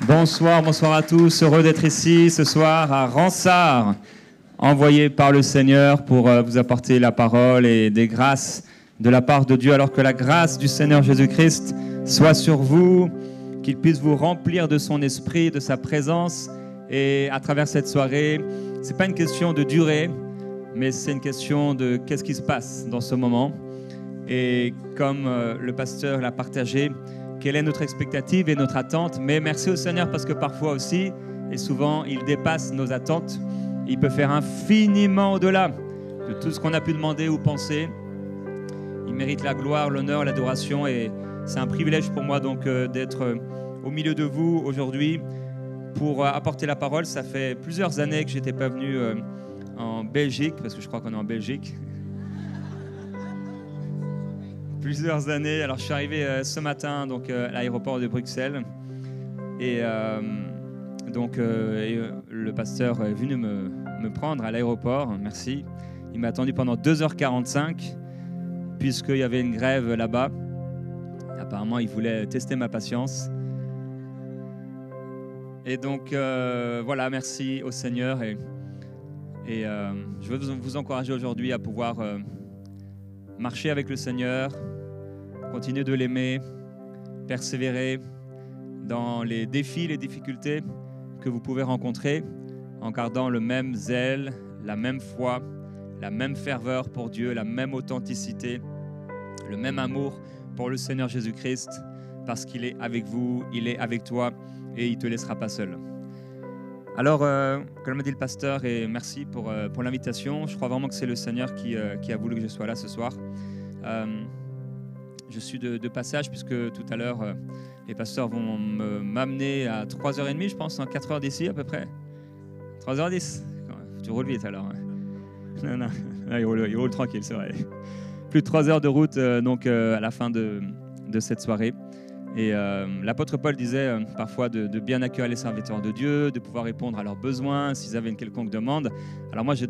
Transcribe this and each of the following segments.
Bonsoir, bonsoir à tous. Heureux d'être ici ce soir à Ransard, envoyé par le Seigneur pour vous apporter la parole et des grâces de la part de Dieu, alors que la grâce du Seigneur Jésus-Christ soit sur vous, qu'il puisse vous remplir de son esprit, de sa présence. Et à travers cette soirée, ce n'est pas une question de durée, mais c'est une question de qu'est-ce qui se passe dans ce moment. Et comme le pasteur l'a partagé, quelle est notre expectative et notre attente. Mais merci au Seigneur parce que parfois aussi, et souvent, il dépasse nos attentes. Il peut faire infiniment au-delà de tout ce qu'on a pu demander ou penser. Il mérite la gloire, l'honneur, l'adoration. Et c'est un privilège pour moi donc d'être au milieu de vous aujourd'hui pour apporter la parole. Ça fait plusieurs années que je n'étais pas venu en Belgique, parce que je crois qu'on est en Belgique. Plusieurs années. Alors, je suis arrivé ce matin donc, à l'aéroport de Bruxelles. Et le pasteur est venu me prendre à l'aéroport. Merci. Il m'a attendu pendant 2h45, puisqu'il y avait une grève là-bas. Apparemment, il voulait tester ma patience. Et donc, voilà, merci au Seigneur. Et je veux vous encourager aujourd'hui à pouvoir marcher avec le Seigneur, continuer de l'aimer, persévérer dans les défis, les difficultés que vous pouvez rencontrer en gardant le même zèle, la même foi, la même ferveur pour Dieu, la même authenticité, le même amour pour le Seigneur Jésus-Christ, parce qu'il est avec vous, il est avec toi et il ne te laissera pas seul. Alors, comme m'a dit le pasteur, et merci pour l'invitation, je crois vraiment que c'est le Seigneur qui a voulu que je sois là ce soir. Je suis de passage, puisque tout à l'heure, les pasteurs vont m'amener à 3h30, je pense, 4h d'ici à peu près. 3h10. Tu roules vite alors. Non, il roule tranquille, c'est vrai. Plus de 3 heures de route donc, à la fin de cette soirée. Et l'apôtre Paul disait parfois de bien accueillir les serviteurs de Dieu, de pouvoir répondre à leurs besoins s'ils avaient une quelconque demande. Alors moi, j'ai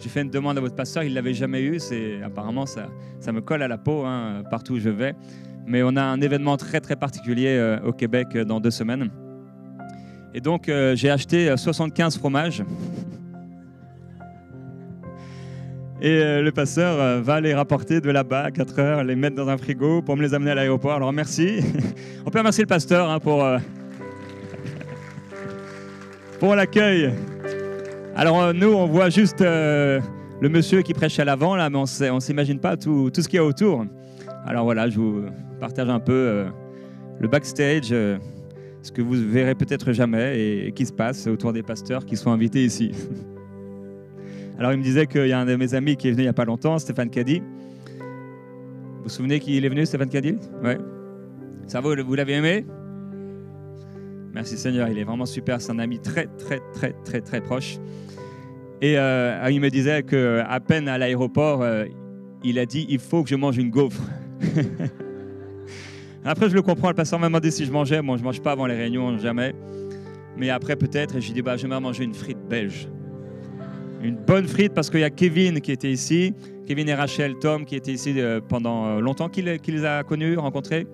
fait une demande à votre pasteur, il ne l'avait jamais eue. Apparemment, ça me colle à la peau hein, partout où je vais. Mais on a un événement très très particulier au Québec dans 2 semaines. Et donc, j'ai acheté 75 fromages. Et le pasteur va les rapporter de là-bas à 4 heures, les mettre dans un frigo pour me les amener à l'aéroport. Alors merci. On peut remercier le pasteur hein, pour l'accueil. Alors nous, on voit juste le monsieur qui prêche à l'avant, là, mais on ne s'imagine pas tout ce qu'il y a autour. Alors voilà, je vous partage un peu le backstage, ce que vous verrez peut-être jamais et qui se passe autour des pasteurs qui sont invités ici. Alors, il me disait qu'il y a un de mes amis qui est venu il n'y a pas longtemps, Stéphane Caddy. Vous vous souvenez qu'il est venu, Stéphane Caddy? Ouais. Ça va, vous l'avez aimé? Merci Seigneur, il est vraiment super. C'est un ami très, très, très, très, très proche. Et il me disait qu'à peine à l'aéroport, il a dit « il faut que je mange une gaufre ». Après, je le comprends, le pasteur m'a demandé si je mangeais. Bon, je ne mange pas avant les réunions, jamais. Mais après, peut-être, et j'ai dit « j'aimerais manger une frite belge ». Une bonne frite, parce qu'il y a Kevin qui était ici, Kevin et Rachel, Tom, qui étaient ici pendant longtemps, qui les a connus, rencontrés,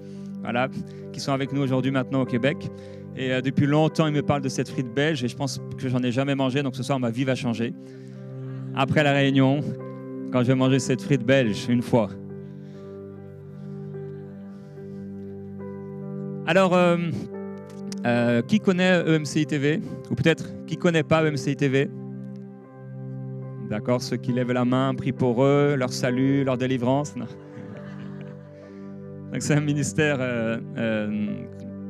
voilà, qui sont avec nous aujourd'hui maintenant au Québec. Et depuis longtemps, il me parle de cette frite belge, et je pense que j'en ai jamais mangé, donc ce soir, ma vie va changer. Après la réunion, quand je vais manger cette frite belge, une fois. Alors, qui connaît EMCI TV? Ou peut-être qui ne connaît pas EMCI TV? D'accord, ceux qui lèvent la main, prient pour eux, leur salut, leur délivrance. Non. Donc c'est un ministère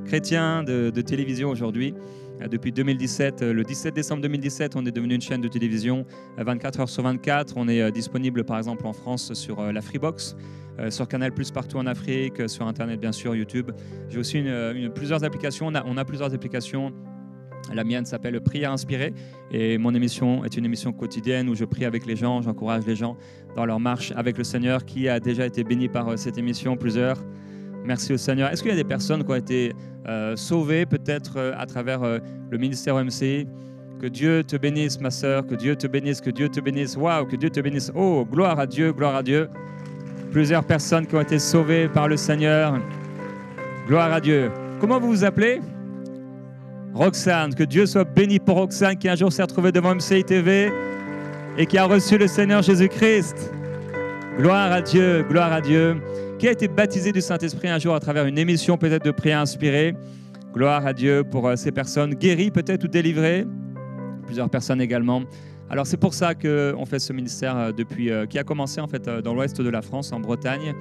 chrétien de télévision aujourd'hui. Depuis 2017, le 17 décembre 2017, on est devenu une chaîne de télévision 24 heures sur 24. On est disponible par exemple en France sur la Freebox, sur Canal+, partout en Afrique, sur Internet bien sûr, YouTube. J'ai aussi plusieurs applications. On a plusieurs applications. La mienne s'appelle Prière inspirée et mon émission est une émission quotidienne où je prie avec les gens, j'encourage les gens dans leur marche avec le Seigneur. Qui a déjà été béni par cette émission? Plusieurs. Merci au Seigneur. Est-ce qu'il y a des personnes qui ont été sauvées peut-être à travers le ministère OMCI? Que Dieu te bénisse ma sœur, que Dieu te bénisse, que Dieu te bénisse. Waouh, que Dieu te bénisse. Oh, gloire à Dieu, gloire à Dieu. Plusieurs personnes qui ont été sauvées par le Seigneur. Gloire à Dieu. Comment vous vous appelez? Roxane, que Dieu soit béni pour Roxane qui un jour s'est retrouvée devant MCI TV et qui a reçu le Seigneur Jésus-Christ. Gloire à Dieu, gloire à Dieu. Qui a été baptisé du Saint-Esprit un jour à travers une émission peut-être de prière inspirée. Gloire à Dieu pour ces personnes guéries peut-être ou délivrées. Plusieurs personnes également. Alors c'est pour ça qu'on fait ce ministère qui a commencé en fait dans l'ouest de la France, en Bretagne.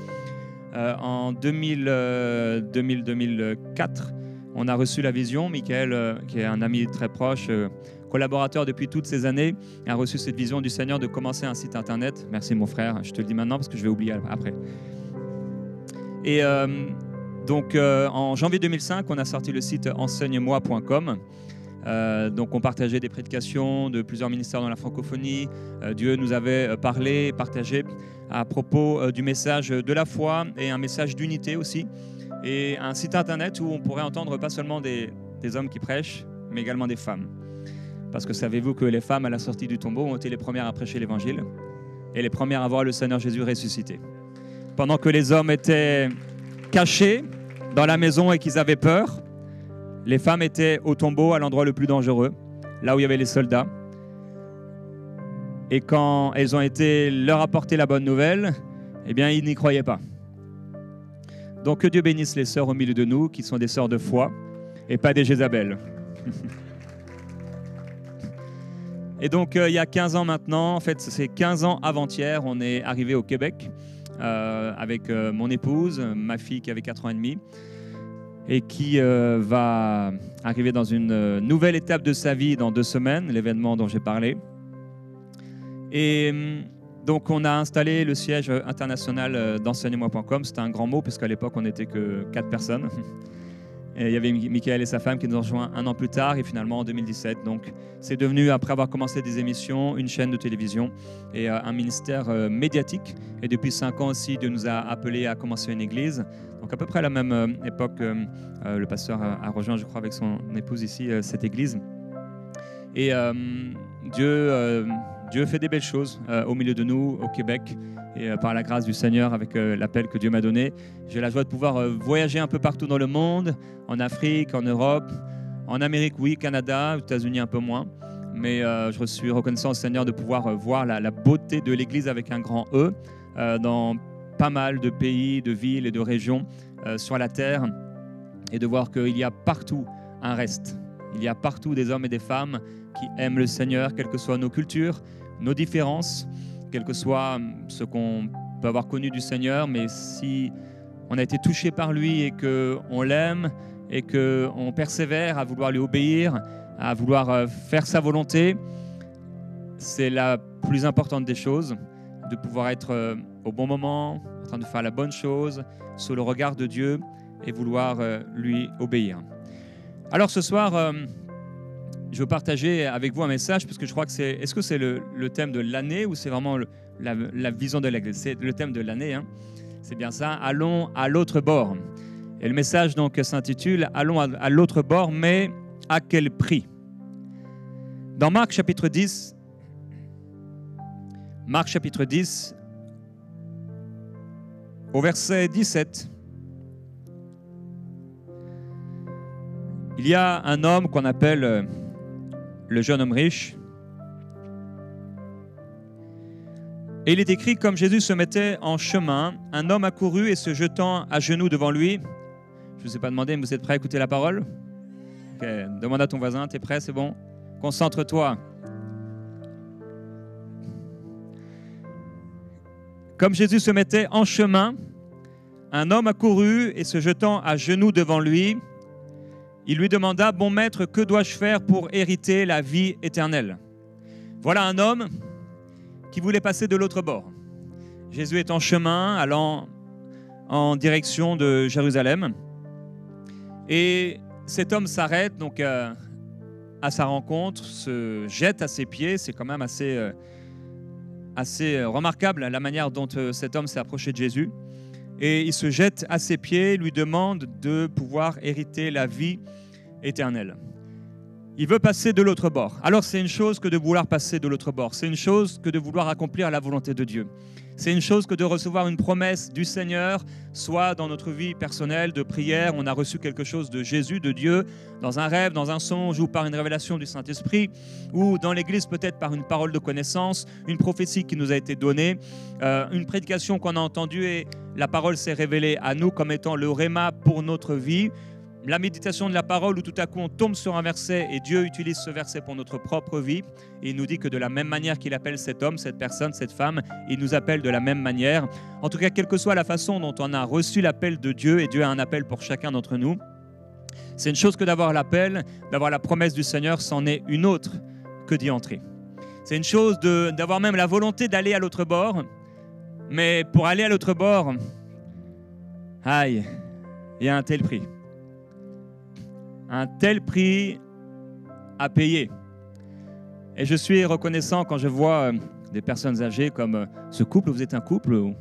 En 2004, on a reçu la vision. Michael, qui est un ami très proche, collaborateur depuis toutes ces années, a reçu cette vision du Seigneur de commencer un site internet. Merci mon frère, je te le dis maintenant parce que je vais oublier après. Et donc en janvier 2005, on a sorti le site enseigne-moi.com. Donc on partageait des prédications de plusieurs ministères dans la francophonie. Dieu nous avait parlé, partagé à propos du message de la foi et un message d'unité aussi. Et un site internet où on pourrait entendre pas seulement des hommes qui prêchent, mais également des femmes. Parce que savez-vous que les femmes à la sortie du tombeau ont été les premières à prêcher l'évangile et les premières à voir le Seigneur Jésus ressuscité. Pendant que les hommes étaient cachés dans la maison et qu'ils avaient peur, les femmes étaient au tombeau, à l'endroit le plus dangereux, là où il y avait les soldats. Et quand elles ont été leur apporter la bonne nouvelle, eh bien, ils n'y croyaient pas. Donc, que Dieu bénisse les sœurs au milieu de nous, qui sont des sœurs de foi, et pas des Jézabel. Et donc, il y a 15 ans maintenant, en fait, c'est 15 ans avant-hier, on est arrivé au Québec avec mon épouse, ma fille qui avait 4 ans et demi, et qui va arriver dans une nouvelle étape de sa vie dans 2 semaines, l'événement dont j'ai parlé. Et donc, on a installé le siège international d'enseigne-moi.com. C'était un grand mot, puisqu'à l'époque, on n'était que 4 personnes. Et il y avait Michael et sa femme qui nous ont rejoints 1 an plus tard, et finalement en 2017. Donc, c'est devenu, après avoir commencé des émissions, une chaîne de télévision et un ministère médiatique. Et depuis 5 ans aussi, Dieu nous a appelés à commencer une église. Donc, à peu près à la même époque, le pasteur a rejoint, je crois, avec son épouse ici, cette église. Et Dieu fait des belles choses au milieu de nous, au Québec, et par la grâce du Seigneur, avec l'appel que Dieu m'a donné. J'ai la joie de pouvoir voyager un peu partout dans le monde, en Afrique, en Europe, en Amérique, oui, Canada, aux États-Unis un peu moins. Mais je suis reconnaissant au Seigneur de pouvoir voir la beauté de l'Église avec un grand E dans pas mal de pays, de villes et de régions sur la terre, et de voir qu'il y a partout un reste. Il y a partout des hommes et des femmes qui aiment le Seigneur, quelles que soient nos cultures, nos différences, quel que soit ce qu'on peut avoir connu du Seigneur, mais si on a été touché par lui et qu'on l'aime et qu'on persévère à vouloir lui obéir, à vouloir faire sa volonté, c'est la plus importante des choses, de pouvoir être au bon moment, en train de faire la bonne chose, sous le regard de Dieu et vouloir lui obéir. Alors ce soir, je veux partager avec vous un message, parce que je crois que c'est... Est-ce que c'est le thème de l'année ou c'est vraiment la vision de l'Église? C'est le thème de l'année, hein. C'est bien ça. Allons à l'autre bord. Et le message donc s'intitule « Allons à l'autre bord, mais à quel prix ?» Dans Marc chapitre 10, au verset 17, il y a un homme qu'on appelle le jeune homme riche. Et il est écrit, comme Jésus se mettait en chemin, un homme accourut et se jetant à genoux devant lui. Je ne vous ai pas demandé, mais vous êtes prêts à écouter la parole? Okay. Demande à ton voisin, t'es prêt, c'est bon? Concentre-toi. Comme Jésus se mettait en chemin, un homme accourut et se jetant à genoux devant lui, il lui demanda, « Bon maître, que dois-je faire pour hériter la vie éternelle ?» Voilà un homme qui voulait passer de l'autre bord. Jésus est en chemin, allant en direction de Jérusalem. Et cet homme s'arrête donc à sa rencontre, se jette à ses pieds. C'est quand même assez remarquable la manière dont cet homme s'est approché de Jésus. Et il se jette à ses pieds, lui demande de pouvoir hériter la vie éternelle. Il veut passer de l'autre bord. Alors c'est une chose que de vouloir passer de l'autre bord. C'est une chose que de vouloir accomplir la volonté de Dieu. C'est une chose que de recevoir une promesse du Seigneur, soit dans notre vie personnelle de prière, on a reçu quelque chose de Jésus, de Dieu, dans un rêve, dans un songe ou par une révélation du Saint-Esprit, ou dans l'Église peut-être par une parole de connaissance, une prophétie qui nous a été donnée, une prédication qu'on a entendue et la parole s'est révélée à nous comme étant le réma pour notre vie. La méditation de la parole où tout à coup on tombe sur un verset et Dieu utilise ce verset pour notre propre vie et il nous dit que de la même manière qu'il appelle cet homme, cette personne, cette femme, il nous appelle de la même manière. En tout cas, quelle que soit la façon dont on a reçu l'appel de Dieu, et Dieu a un appel pour chacun d'entre nous, c'est une chose que d'avoir l'appel, d'avoir la promesse du Seigneur, c'en est une autre que d'y entrer. C'est une chose d'avoir même la volonté d'aller à l'autre bord, mais pour aller à l'autre bord, aïe, il y a un tel prix. Un tel prix à payer. Et je suis reconnaissant quand je vois des personnes âgées comme ce couple, vous êtes un couple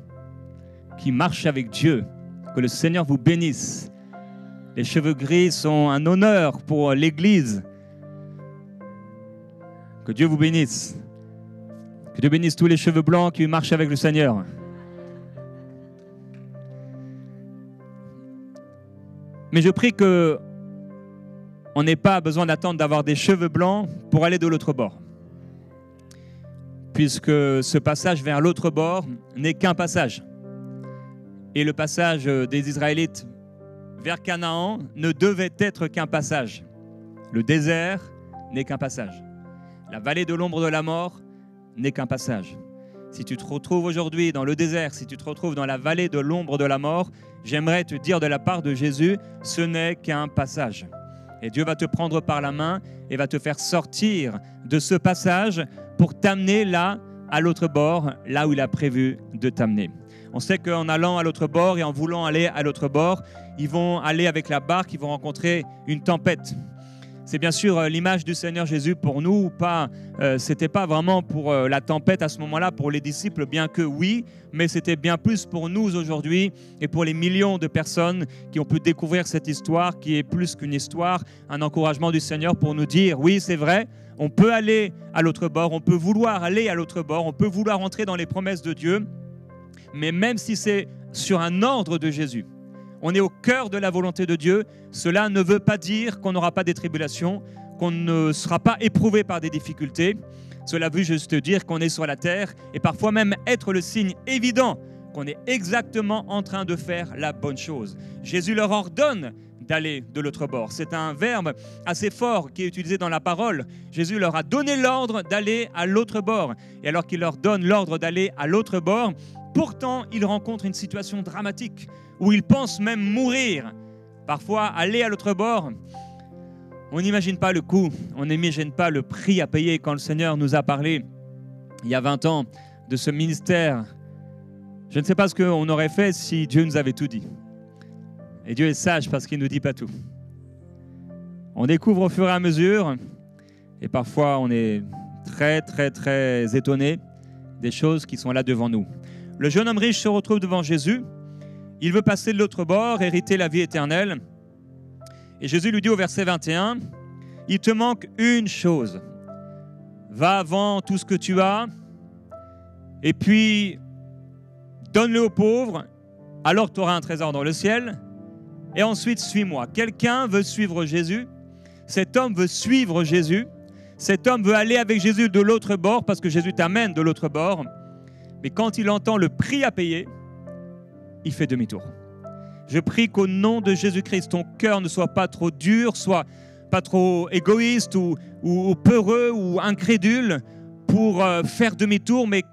qui marche avec Dieu, que le Seigneur vous bénisse. Les cheveux gris sont un honneur pour l'Église. Que Dieu vous bénisse. Que Dieu bénisse tous les cheveux blancs qui marchent avec le Seigneur. Mais je prie que on n'ait pas besoin d'attendre d'avoir des cheveux blancs pour aller de l'autre bord. Puisque ce passage vers l'autre bord n'est qu'un passage. Et le passage des Israélites vers Canaan ne devait être qu'un passage. Le désert n'est qu'un passage. La vallée de l'ombre de la mort n'est qu'un passage. Si tu te retrouves aujourd'hui dans le désert, si tu te retrouves dans la vallée de l'ombre de la mort, j'aimerais te dire de la part de Jésus, ce n'est qu'un passage. Et Dieu va te prendre par la main et va te faire sortir de ce passage pour t'amener là, à l'autre bord, là où il a prévu de t'amener. On sait qu'en allant à l'autre bord et en voulant aller à l'autre bord, ils vont aller avec la barque, ils vont rencontrer une tempête. C'est bien sûr l'image du Seigneur Jésus pour nous, pas. C'était pas vraiment pour la tempête à ce moment-là, pour les disciples, bien que oui, mais c'était bien plus pour nous aujourd'hui et pour les millions de personnes qui ont pu découvrir cette histoire, qui est plus qu'une histoire, un encouragement du Seigneur pour nous dire, oui, c'est vrai, on peut aller à l'autre bord, on peut vouloir aller à l'autre bord, on peut vouloir entrer dans les promesses de Dieu, mais même si c'est sur un ordre de Jésus, on est au cœur de la volonté de Dieu. Cela ne veut pas dire qu'on n'aura pas des tribulations, qu'on ne sera pas éprouvé par des difficultés. Cela veut juste dire qu'on est sur la terre et parfois même être le signe évident qu'on est exactement en train de faire la bonne chose. Jésus leur ordonne d'aller de l'autre bord. C'est un verbe assez fort qui est utilisé dans la parole. Jésus leur a donné l'ordre d'aller à l'autre bord. Et alors qu'il leur donne l'ordre d'aller à l'autre bord, pourtant, ils rencontrent une situation dramatique où ils pensent même mourir. Parfois, aller à l'autre bord, on n'imagine pas le coût, on n'imagine pas le prix à payer. Quand le Seigneur nous a parlé, il y a 20 ans, de ce ministère, je ne sais pas ce qu'on aurait fait si Dieu nous avait tout dit. Et Dieu est sage parce qu'il ne nous dit pas tout. On découvre au fur et à mesure, et parfois on est très, très, très étonné des choses qui sont là devant nous. Le jeune homme riche se retrouve devant Jésus. Il veut passer de l'autre bord, hériter la vie éternelle. Et Jésus lui dit au verset 21, « Il te manque une chose. Va vends tout ce que tu as, et puis donne-le aux pauvres, alors tu auras un trésor dans le ciel, et ensuite suis-moi. » Quelqu'un veut suivre Jésus. Cet homme veut suivre Jésus. Cet homme veut aller avec Jésus de l'autre bord, parce que Jésus t'amène de l'autre bord. Mais quand il entend le prix à payer, il fait demi-tour. Je prie qu'au nom de Jésus-Christ, ton cœur ne soit pas trop dur, soit pas trop égoïste ou peureux ou incrédule pour faire demi-tour, mais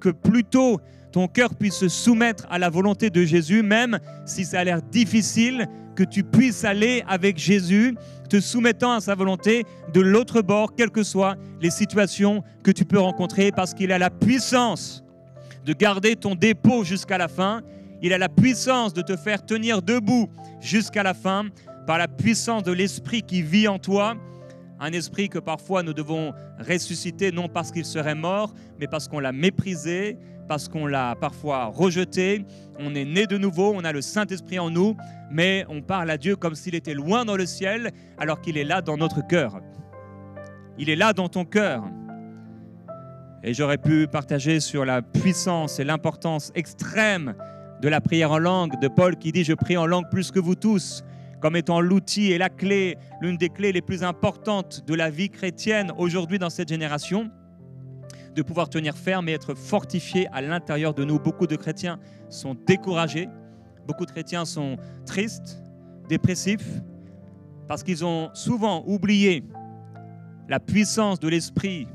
que plutôt ton cœur puisse se soumettre à la volonté de Jésus, même si ça a l'air difficile, que tu puisses aller avec Jésus, te soumettant à sa volonté de l'autre bord, quelles que soient les situations que tu peux rencontrer, parce qu'il a la puissance de garder ton dépôt jusqu'à la fin. Il a la puissance de te faire tenir debout jusqu'à la fin par la puissance de l'Esprit qui vit en toi. Un esprit que parfois nous devons ressusciter, non parce qu'il serait mort, mais parce qu'on l'a méprisé, parce qu'on l'a parfois rejeté. On est né de nouveau, on a le Saint-Esprit en nous, mais on parle à Dieu comme s'il était loin dans le ciel, alors qu'il est là dans notre cœur. Il est là dans ton cœur. Et j'aurais pu partager sur la puissance et l'importance extrême de la prière en langue, de Paul qui dit « Je prie en langue plus que vous tous », comme étant l'outil et la clé, l'une des clés les plus importantes de la vie chrétienne aujourd'hui dans cette génération, de pouvoir tenir ferme et être fortifié à l'intérieur de nous. Beaucoup de chrétiens sont découragés, beaucoup de chrétiens sont tristes, dépressifs, parce qu'ils ont souvent oublié la puissance de l'esprit.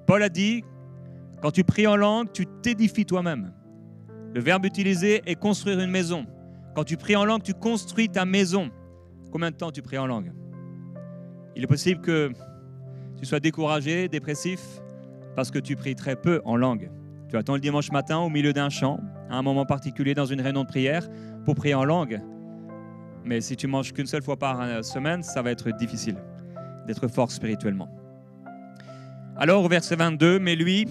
Paul a dit, quand tu pries en langue, tu t'édifies toi-même. Le verbe utilisé est construire une maison. Quand tu pries en langue, tu construis ta maison. Combien de temps tu pries en langue? Il est possible que tu sois découragé, dépressif, parce que tu pries très peu en langue. Tu attends le dimanche matin au milieu d'un chant, à un moment particulier dans une réunion de prière, pour prier en langue. Mais si tu manges qu'une seule fois par semaine, ça va être difficile d'être fort spirituellement. Alors, au verset 22, « Mais lui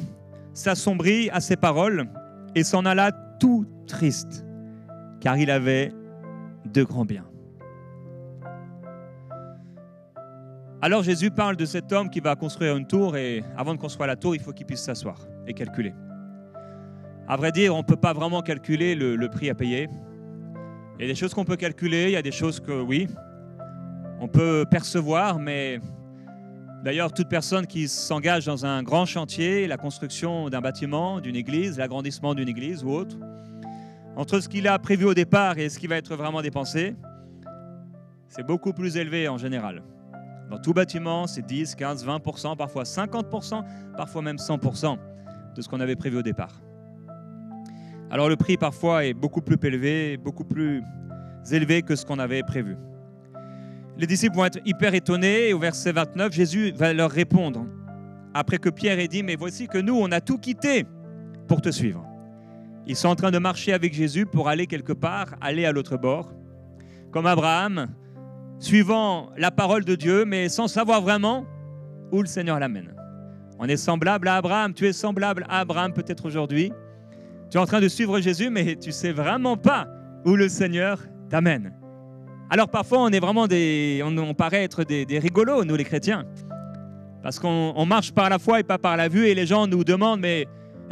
s'assombrit à ces paroles et s'en alla tout triste, car il avait de grands biens. » Alors Jésus parle de cet homme qui va construire une tour et avant de construire la tour, il faut qu'il puisse s'asseoir et calculer. À vrai dire, on ne peut pas vraiment calculer le prix à payer. Il y a des choses qu'on peut calculer, il y a des choses que oui, on peut percevoir, mais d'ailleurs, toute personne qui s'engage dans un grand chantier, la construction d'un bâtiment, d'une église, l'agrandissement d'une église ou autre, entre ce qu'il a prévu au départ et ce qui va être vraiment dépensé, c'est beaucoup plus élevé en général. Dans tout bâtiment, c'est 10, 15, 20%, parfois 50%, parfois même 100% de ce qu'on avait prévu au départ. Alors le prix parfois est beaucoup plus élevé, beaucoup plus élevé que ce qu'on avait prévu. Les disciples vont être hyper étonnés et au verset 29, Jésus va leur répondre. Après que Pierre ait dit « Mais voici que nous, on a tout quitté pour te suivre. » Ils sont en train de marcher avec Jésus pour aller quelque part, aller à l'autre bord. Comme Abraham, suivant la parole de Dieu, mais sans savoir vraiment où le Seigneur l'amène. On est semblable à Abraham, tu es semblable à Abraham peut-être aujourd'hui. Tu es en train de suivre Jésus, mais tu ne sais vraiment pas où le Seigneur t'amène. Alors parfois, on est vraiment on paraît être des rigolos, nous les chrétiens. Parce qu'on marche par la foi et pas par la vue, et les gens nous demandent, mais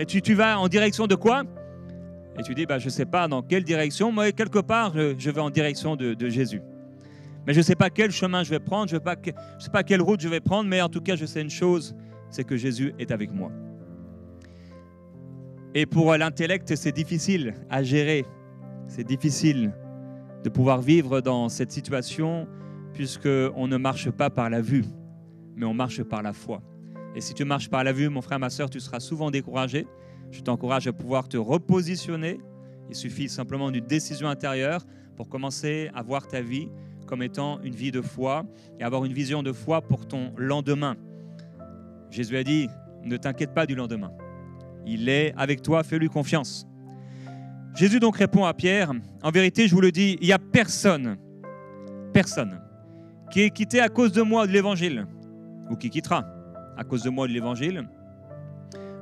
tu vas en direction de quoi? Et tu dis, je ne sais pas dans quelle direction, mais quelque part, je vais en direction de Jésus. Mais je ne sais pas quel chemin je vais prendre, je ne sais pas quelle route je vais prendre, mais en tout cas, je sais une chose, c'est que Jésus est avec moi. Et pour l'intellect, c'est difficile à gérer. C'est difficile de pouvoir vivre dans cette situation puisqu'on ne marche pas par la vue, mais on marche par la foi. Et si tu marches par la vue, mon frère, ma sœur, tu seras souvent découragé. Je t'encourage à pouvoir te repositionner. Il suffit simplement d'une décision intérieure pour commencer à voir ta vie comme étant une vie de foi et avoir une vision de foi pour ton lendemain. Jésus a dit, ne t'inquiète pas du lendemain. Il est avec toi, fais-lui confiance. Jésus donc répond à Pierre, en vérité, je vous le dis, il n'y a personne qui est quitté à cause de moi de l'évangile, ou qui quittera à cause de moi de l'évangile,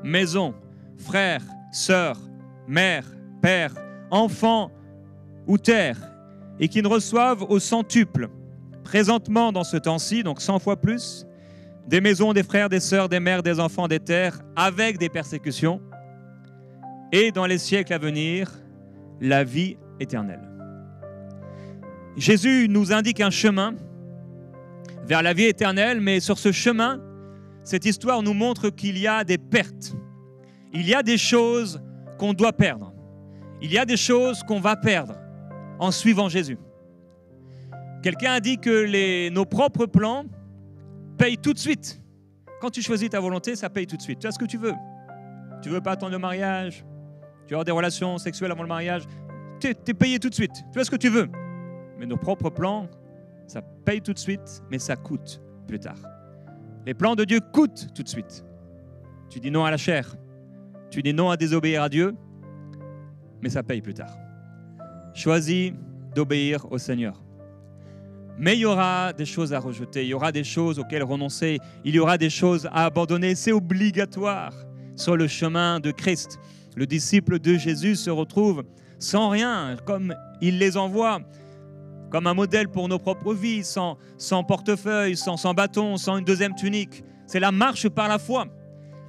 maison, frères, sœurs, mère, père, enfants ou terre, et qui ne reçoivent au centuple, présentement dans ce temps-ci, donc 100 fois plus, des maisons, des frères, des sœurs, des mères, des enfants, des terres, avec des persécutions, et dans les siècles à venir, la vie éternelle. Jésus nous indique un chemin vers la vie éternelle, mais sur ce chemin, cette histoire nous montre qu'il y a des pertes. Il y a des choses qu'on doit perdre. Il y a des choses qu'on va perdre en suivant Jésus. Quelqu'un a dit que nos propres plans payent tout de suite. Quand tu choisis ta volonté, ça paye tout de suite. Tu as ce que tu veux. Tu ne veux pas attendre le mariage, tu veux avoir des relations sexuelles avant le mariage, tu es payé tout de suite. Tu as ce que tu veux. Mais nos propres plans, ça paye tout de suite, mais ça coûte plus tard. Les plans de Dieu coûtent tout de suite. Tu dis non à la chair, tu dis non à désobéir à Dieu, mais ça paye plus tard. Choisis d'obéir au Seigneur. Mais il y aura des choses à rejeter, il y aura des choses auxquelles renoncer, il y aura des choses à abandonner, c'est obligatoire. Sur le chemin de Christ, le disciple de Jésus se retrouve sans rien, comme il les envoie, comme un modèle pour nos propres vies, sans portefeuille, sans bâton, sans une deuxième tunique, C'est la marche par la foi.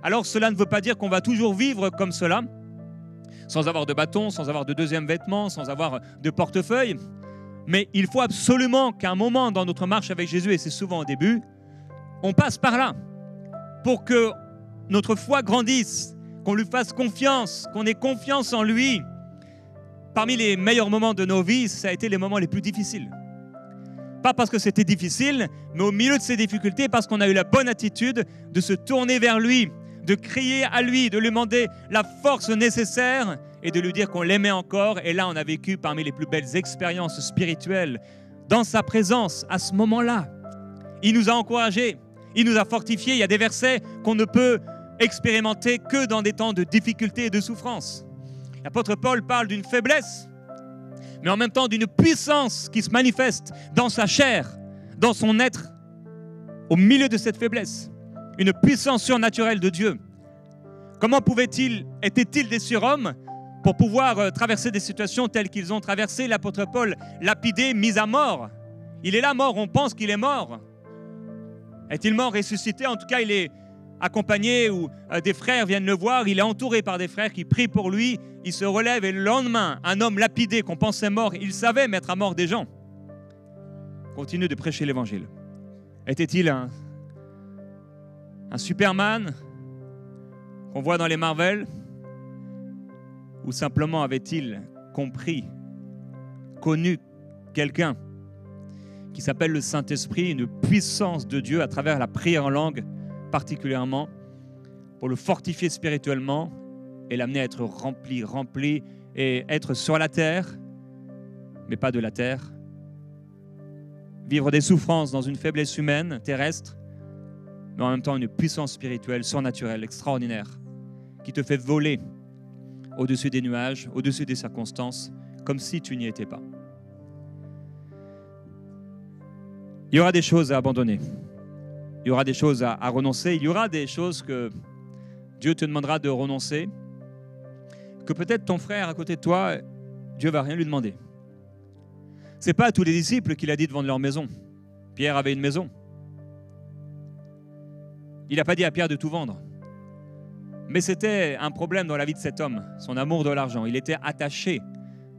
Alors cela ne veut pas dire qu'on va toujours vivre comme cela, sans avoir de bâton, sans avoir de deuxième vêtement, sans avoir de portefeuille. Mais il faut absolument qu'à un moment dans notre marche avec Jésus, et c'est souvent au début, on passe par là pour que notre foi grandisse, qu'on lui fasse confiance, qu'on ait confiance en lui. Parmi les meilleurs moments de nos vies, ça a été les moments les plus difficiles. Pas parce que c'était difficile, mais au milieu de ces difficultés, parce qu'on a eu la bonne attitude de se tourner vers lui, de crier à lui, de lui demander la force nécessaire et de lui dire qu'on l'aimait encore. Et là, on a vécu parmi les plus belles expériences spirituelles dans sa présence à ce moment-là. Il nous a encouragés, il nous a fortifiés. Il y a des versets qu'on ne peut expérimenter que dans des temps de difficulté et de souffrance. L'apôtre Paul parle d'une faiblesse, mais en même temps d'une puissance qui se manifeste dans sa chair, dans son être, au milieu de cette faiblesse. Une puissance surnaturelle de Dieu. Comment étaient-ils des surhommes pour pouvoir traverser des situations telles qu'ils ont traversé? L'apôtre Paul, lapidé, mis à mort. Il est là mort, on pense qu'il est mort. Est-il mort, ressuscité? En tout cas, il est accompagné ou des frères viennent le voir. Il est entouré par des frères qui prient pour lui. Il se relève et le lendemain, un homme lapidé qu'on pensait mort, il savait mettre à mort des gens, continue de prêcher l'évangile. Était-il un Superman qu'on voit dans les Marvel, ou simplement avait-il connu quelqu'un qui s'appelle le Saint-Esprit, une puissance de Dieu à travers la prière en langue particulièrement, pour le fortifier spirituellement et l'amener à être rempli et être sur la terre, mais pas de la terre. Vivre des souffrances dans une faiblesse humaine, terrestre, mais en même temps une puissance spirituelle, surnaturelle, extraordinaire, qui te fait voler au-dessus des nuages, au-dessus des circonstances, comme si tu n'y étais pas. Il y aura des choses à abandonner, il y aura des choses à renoncer, il y aura des choses que Dieu te demandera de renoncer, que peut-être ton frère à côté de toi, Dieu ne va rien lui demander. Ce n'est pas à tous les disciples qu'il a dit de vendre leur maison. Pierre avait une maison. Il n'a pas dit à Pierre de tout vendre. Mais c'était un problème dans la vie de cet homme, son amour de l'argent. Il était attaché.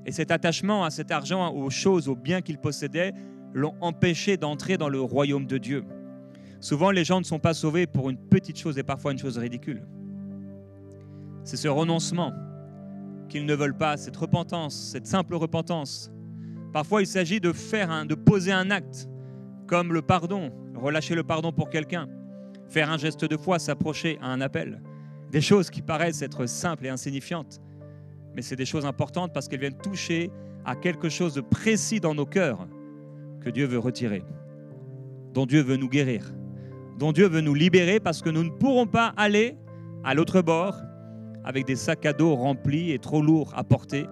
Et cet attachement à cet argent, aux choses, aux biens qu'il possédait, l'ont empêché d'entrer dans le royaume de Dieu. Souvent, les gens ne sont pas sauvés pour une petite chose et parfois une chose ridicule. C'est ce renoncement qu'ils ne veulent pas, cette repentance, cette simple repentance. Parfois, il s'agit de poser un acte, comme le pardon, relâcher le pardon pour quelqu'un, faire un geste de foi, s'approcher à un appel. Des choses qui paraissent être simples et insignifiantes, mais c'est des choses importantes parce qu'elles viennent toucher à quelque chose de précis dans nos cœurs que Dieu veut retirer, dont Dieu veut nous guérir, dont Dieu veut nous libérer parce que nous ne pourrons pas aller à l'autre bord avec des sacs à dos remplis et trop lourds à porter,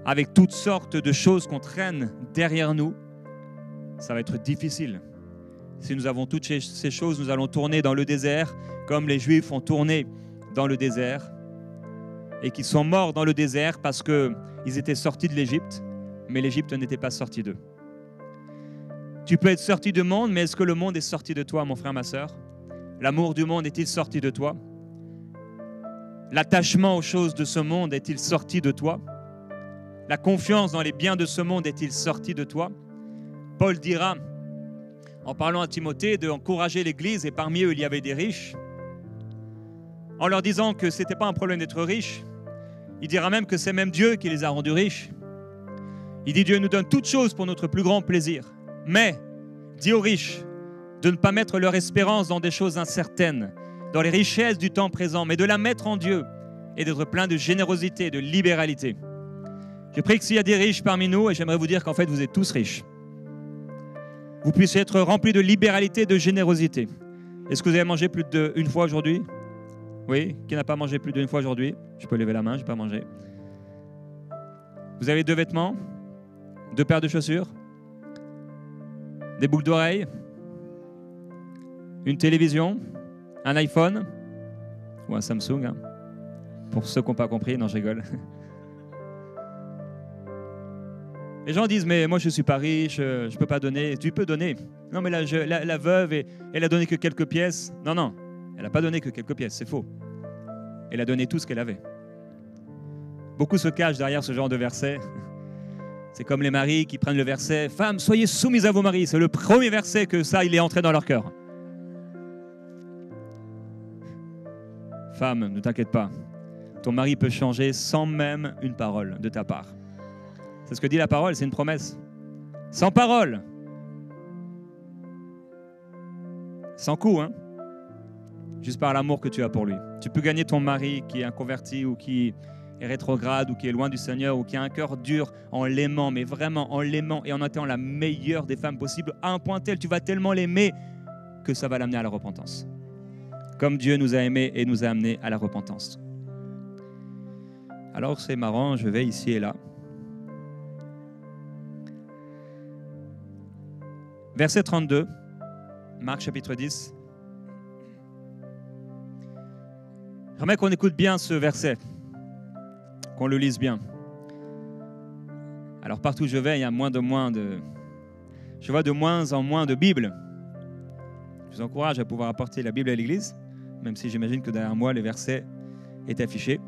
avec toutes sortes de choses qu'on traîne derrière nous. Ça va être difficile. Si nous avons toutes ces choses, nous allons tourner dans le désert comme les Juifs ont tourné dans le désert et qui sont morts dans le désert parce qu'ils étaient sortis de l'Égypte, mais l'Égypte n'était pas sortie d'eux. Tu peux être sorti du monde, mais est-ce que le monde est sorti de toi, mon frère, ma sœur? L'amour du monde est-il sorti de toi? L'attachement aux choses de ce monde est-il sorti de toi? La confiance dans les biens de ce monde est-il sorti de toi? Paul dira, en parlant à Timothée, d'encourager l'Église, et parmi eux il y avait des riches, en leur disant que ce n'était pas un problème d'être riche. Il dira même que c'est même Dieu qui les a rendus riches. Il dit, Dieu nous donne toutes choses pour notre plus grand plaisir. Mais, dit aux riches, de ne pas mettre leur espérance dans des choses incertaines, dans les richesses du temps présent, mais de la mettre en Dieu et d'être plein de générosité, de libéralité. Je prie que s'il y a des riches parmi nous, et j'aimerais vous dire qu'en fait vous êtes tous riches, vous puissiez être remplis de libéralité, de générosité. Est-ce que vous avez mangé plus d'une fois aujourd'hui? Oui, qui n'a pas mangé plus d'une fois aujourd'hui? Je peux lever la main, je n'ai pas mangé. Vous avez 2 vêtements, 2 paires de chaussures, des boucles d'oreilles, une télévision, un iPhone ou un Samsung, hein. Pour ceux qui n'ont pas compris, non, je rigole. Les gens disent, mais moi je ne suis pas riche, je ne peux pas donner. Tu peux donner. Non, mais la veuve, elle a donné que quelques pièces. Non, non, elle n'a pas donné que quelques pièces, c'est faux. Elle a donné tout ce qu'elle avait. Beaucoup se cachent derrière ce genre de verset. C'est comme les maris qui prennent le verset « Femmes, soyez soumises à vos maris ». C'est le premier verset que ça, il est entré dans leur cœur. Femme, ne t'inquiète pas. Ton mari peut changer sans même une parole de ta part. C'est ce que dit la parole, c'est une promesse. Sans parole. Sans coup, hein. Juste par l'amour que tu as pour lui. Tu peux gagner ton mari qui est inconverti ou qui est rétrograde ou qui est loin du Seigneur ou qui a un cœur dur en l'aimant, mais vraiment en l'aimant et en étant la meilleure des femmes possibles, à un point tel, tu vas tellement l'aimer que ça va l'amener à la repentance. Comme Dieu nous a aimés et nous a amenés à la repentance. Alors c'est marrant, je vais ici et là. Verset 32, Marc chapitre 10. J'aimerais qu'on écoute bien ce verset, qu'on le lise bien. Alors partout où je vais, il y a je vois de moins en moins de Bibles. Je vous encourage à pouvoir apporter la Bible à l'église, même si j'imagine que derrière moi, les versets est affiché.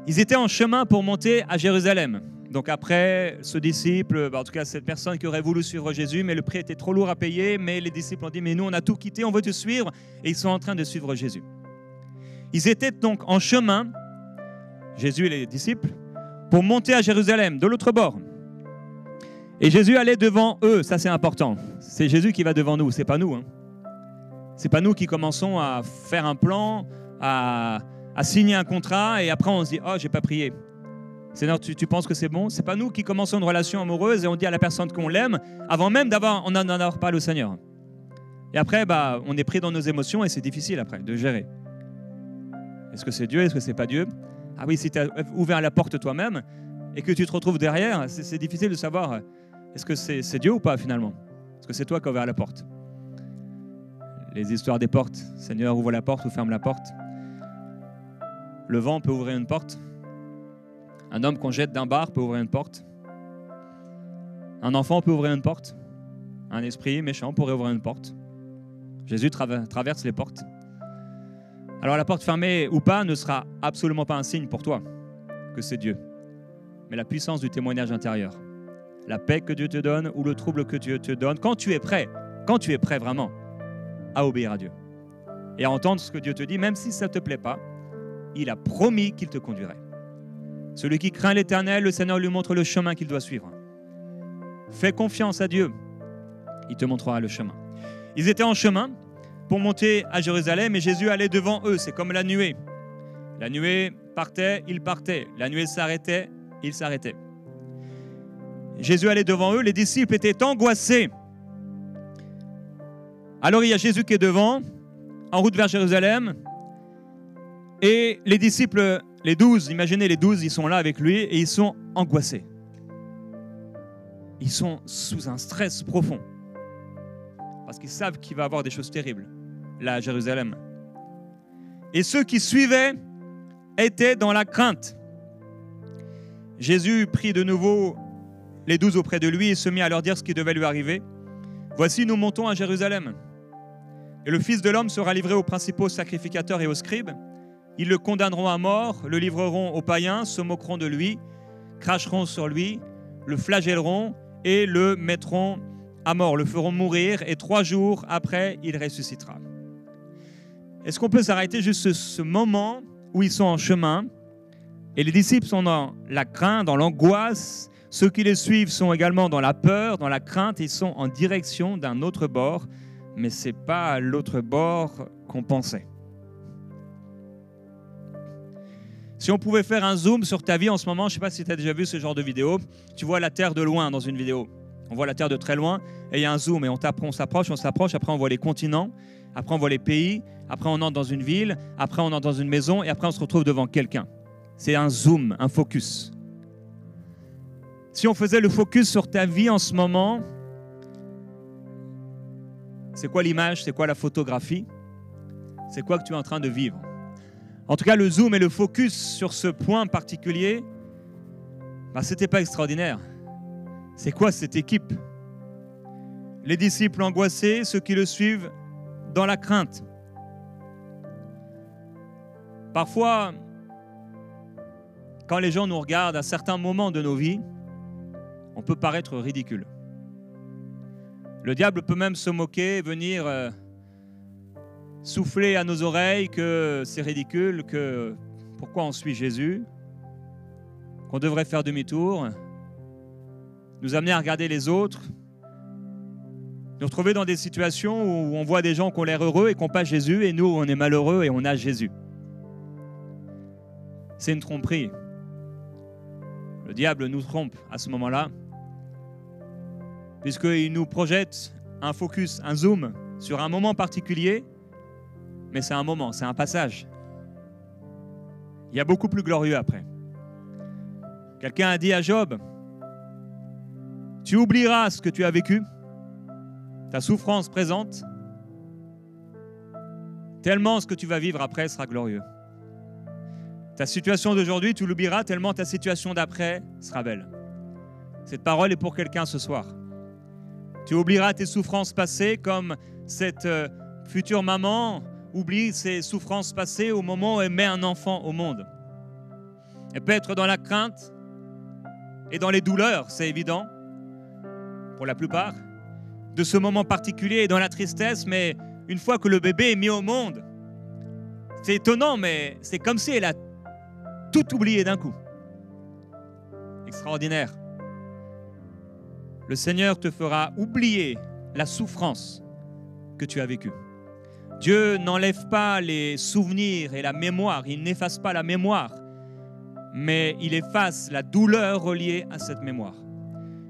Ils étaient en chemin pour monter à Jérusalem. Donc après, ce disciple, en tout cas cette personne qui aurait voulu suivre Jésus, mais le prix était trop lourd à payer, mais les disciples ont dit, mais nous on a tout quitté, on veut te suivre, et ils sont en train de suivre Jésus. Ils étaient donc en chemin, Jésus et les disciples, pour monter à Jérusalem, de l'autre bord. Et Jésus allait devant eux, ça c'est important. C'est Jésus qui va devant nous, c'est pas nous. Hein. C'est pas nous qui commençons à faire un plan, à signer un contrat, et après on se dit « Oh, j'ai pas prié ». Seigneur, tu penses que c'est bon? C'est pas nous qui commençons une relation amoureuse et on dit à la personne qu'on l'aime, avant même d'en avoir parlé au Seigneur. Et après, on est pris dans nos émotions et c'est difficile après de gérer. Est-ce que c'est Dieu? Est-ce que c'est pas Dieu? Ah oui, si tu as ouvert la porte toi-même et que tu te retrouves derrière, c'est difficile de savoir est-ce que c'est Dieu ou pas finalement? Est-ce que c'est toi qui as ouvert la porte? Les histoires des portes. Seigneur, ouvre la porte ou ferme la porte. Le vent peut ouvrir une porte. Un homme qu'on jette d'un bar peut ouvrir une porte. Un enfant peut ouvrir une porte. Un esprit méchant pourrait ouvrir une porte. Jésus traverse les portes. Alors la porte fermée ou pas ne sera absolument pas un signe pour toi que c'est Dieu, mais la puissance du témoignage intérieur, la paix que Dieu te donne ou le trouble que Dieu te donne, quand tu es prêt vraiment à obéir à Dieu et à entendre ce que Dieu te dit, même si ça ne te plaît pas, il a promis qu'il te conduirait. Celui qui craint l'Éternel, le Seigneur lui montre le chemin qu'il doit suivre. Fais confiance à Dieu, il te montrera le chemin. Ils étaient en chemin pour monter à Jérusalem et Jésus allait devant eux. C'est comme la nuée. La nuée partait, il partait. La nuée s'arrêtait, il s'arrêtait. Jésus allait devant eux, les disciples étaient angoissés. Alors il y a Jésus qui est devant, en route vers Jérusalem, et les disciples, les 12, imaginez les 12, ils sont là avec lui et ils sont angoissés. Ils sont sous un stress profond. Parce qu'ils savent qu'il va y avoir des choses terribles, là à Jérusalem. Et ceux qui suivaient étaient dans la crainte. Jésus prit de nouveau les 12 auprès de lui et se mit à leur dire ce qui devait lui arriver. « Voici, nous montons à Jérusalem. Et le Fils de l'homme sera livré aux principaux sacrificateurs et aux scribes. Ils le condamneront à mort, le livreront aux païens, se moqueront de lui, cracheront sur lui, le flagelleront et le mettront à mort, le feront mourir, et 3 jours après, il ressuscitera. » Est-ce qu'on peut s'arrêter juste ce moment où ils sont en chemin et les disciples sont dans la crainte, dans l'angoisse, ceux qui les suivent sont également dans la peur, dans la crainte, ils sont en direction d'un autre bord, mais ce n'est pas l'autre bord qu'on pensait. Si on pouvait faire un zoom sur ta vie en ce moment, je ne sais pas si tu as déjà vu ce genre de vidéo, tu vois la Terre de loin dans une vidéo. On voit la Terre de très loin et il y a un zoom et on s'approche, après on voit les continents, après on voit les pays, après on entre dans une ville, après on entre dans une maison et après on se retrouve devant quelqu'un. C'est un zoom, un focus. Si on faisait le focus sur ta vie en ce moment, c'est quoi l'image, c'est quoi la photographie? C'est quoi que tu es en train de vivre? En tout cas, le zoom et le focus sur ce point particulier, ce n'était pas extraordinaire. C'est quoi cette équipe? Les disciples angoissés, ceux qui le suivent dans la crainte. Parfois, quand les gens nous regardent à certains moments de nos vies, on peut paraître ridicule. Le diable peut même se moquer, venir souffler à nos oreilles que c'est ridicule, que pourquoi on suit Jésus, qu'on devrait faire demi-tour, nous amener à regarder les autres, nous retrouver dans des situations où on voit des gens qui ont l'air heureux et qui n'ont pas Jésus, et nous, on est malheureux et on a Jésus. C'est une tromperie. Le diable nous trompe à ce moment-là, puisqu'il nous projette un focus, un zoom sur un moment particulier, mais c'est un moment, c'est un passage. Il y a beaucoup plus glorieux après. Quelqu'un a dit à Job, tu oublieras ce que tu as vécu, ta souffrance présente, tellement ce que tu vas vivre après sera glorieux. Ta situation d'aujourd'hui, tu l'oublieras tellement ta situation d'après sera belle. Cette parole est pour quelqu'un ce soir. Tu oublieras tes souffrances passées comme cette future maman oublie ses souffrances passées au moment où elle met un enfant au monde. Elle peut être dans la crainte et dans les douleurs, c'est évident, pour la plupart, de ce moment particulier et dans la tristesse, mais une fois que le bébé est mis au monde, c'est étonnant, mais c'est comme si elle a tout oublié d'un coup. Extraordinaire. Le Seigneur te fera oublier la souffrance que tu as vécue. Dieu n'enlève pas les souvenirs et la mémoire, il n'efface pas la mémoire, mais il efface la douleur reliée à cette mémoire.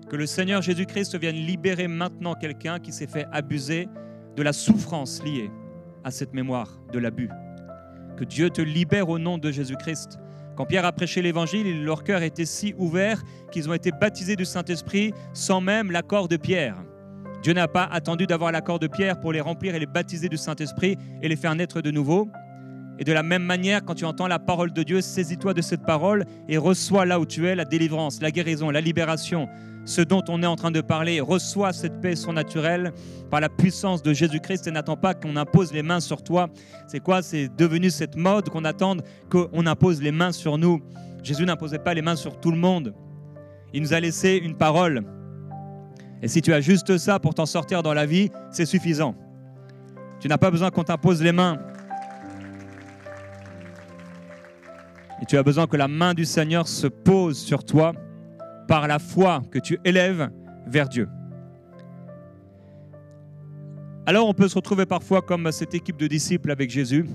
Que le Seigneur Jésus-Christ vienne libérer maintenant quelqu'un qui s'est fait abuser de la souffrance liée à cette mémoire de l'abus. Que Dieu te libère au nom de Jésus-Christ. Quand Pierre a prêché l'Évangile, leur cœur était si ouvert qu'ils ont été baptisés du Saint-Esprit sans même l'accord de Pierre. Dieu n'a pas attendu d'avoir l'accord de Pierre pour les remplir et les baptiser du Saint-Esprit et les faire naître de nouveau. Et de la même manière, quand tu entends la parole de Dieu, saisis-toi de cette parole et reçois là où tu es la délivrance, la guérison, la libération, ce dont on est en train de parler. Reçois cette paix surnaturelle par la puissance de Jésus-Christ et n'attends pas qu'on impose les mains sur toi. C'est quoi? C'est devenu cette mode qu'on attende qu'on impose les mains sur nous. Jésus n'imposait pas les mains sur tout le monde. Il nous a laissé une parole. Et si tu as juste ça pour t'en sortir dans la vie, c'est suffisant. Tu n'as pas besoin qu'on t'impose les mains. Et tu as besoin que la main du Seigneur se pose sur toi par la foi que tu élèves vers Dieu. Alors on peut se retrouver parfois comme cette équipe de disciples avec Jésus.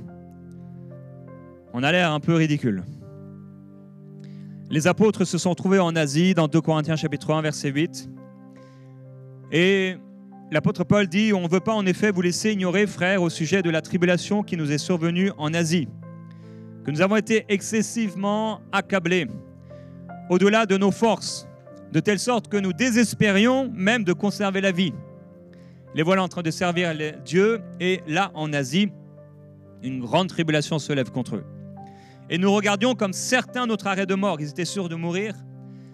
On a l'air un peu ridicule. Les apôtres se sont trouvés en Asie, dans 2 Corinthiens chapitre 1, verset 8. Et l'apôtre Paul dit « On ne veut pas en effet vous laisser ignorer, frères, au sujet de la tribulation qui nous est survenue en Asie, que nous avons été excessivement accablés, au-delà de nos forces, de telle sorte que nous désespérions même de conserver la vie. Les voilà en train de servir Dieu, et là, en Asie, une grande tribulation se lève contre eux. Et nous regardions comme certains notre arrêt de mort, ils étaient sûrs de mourir,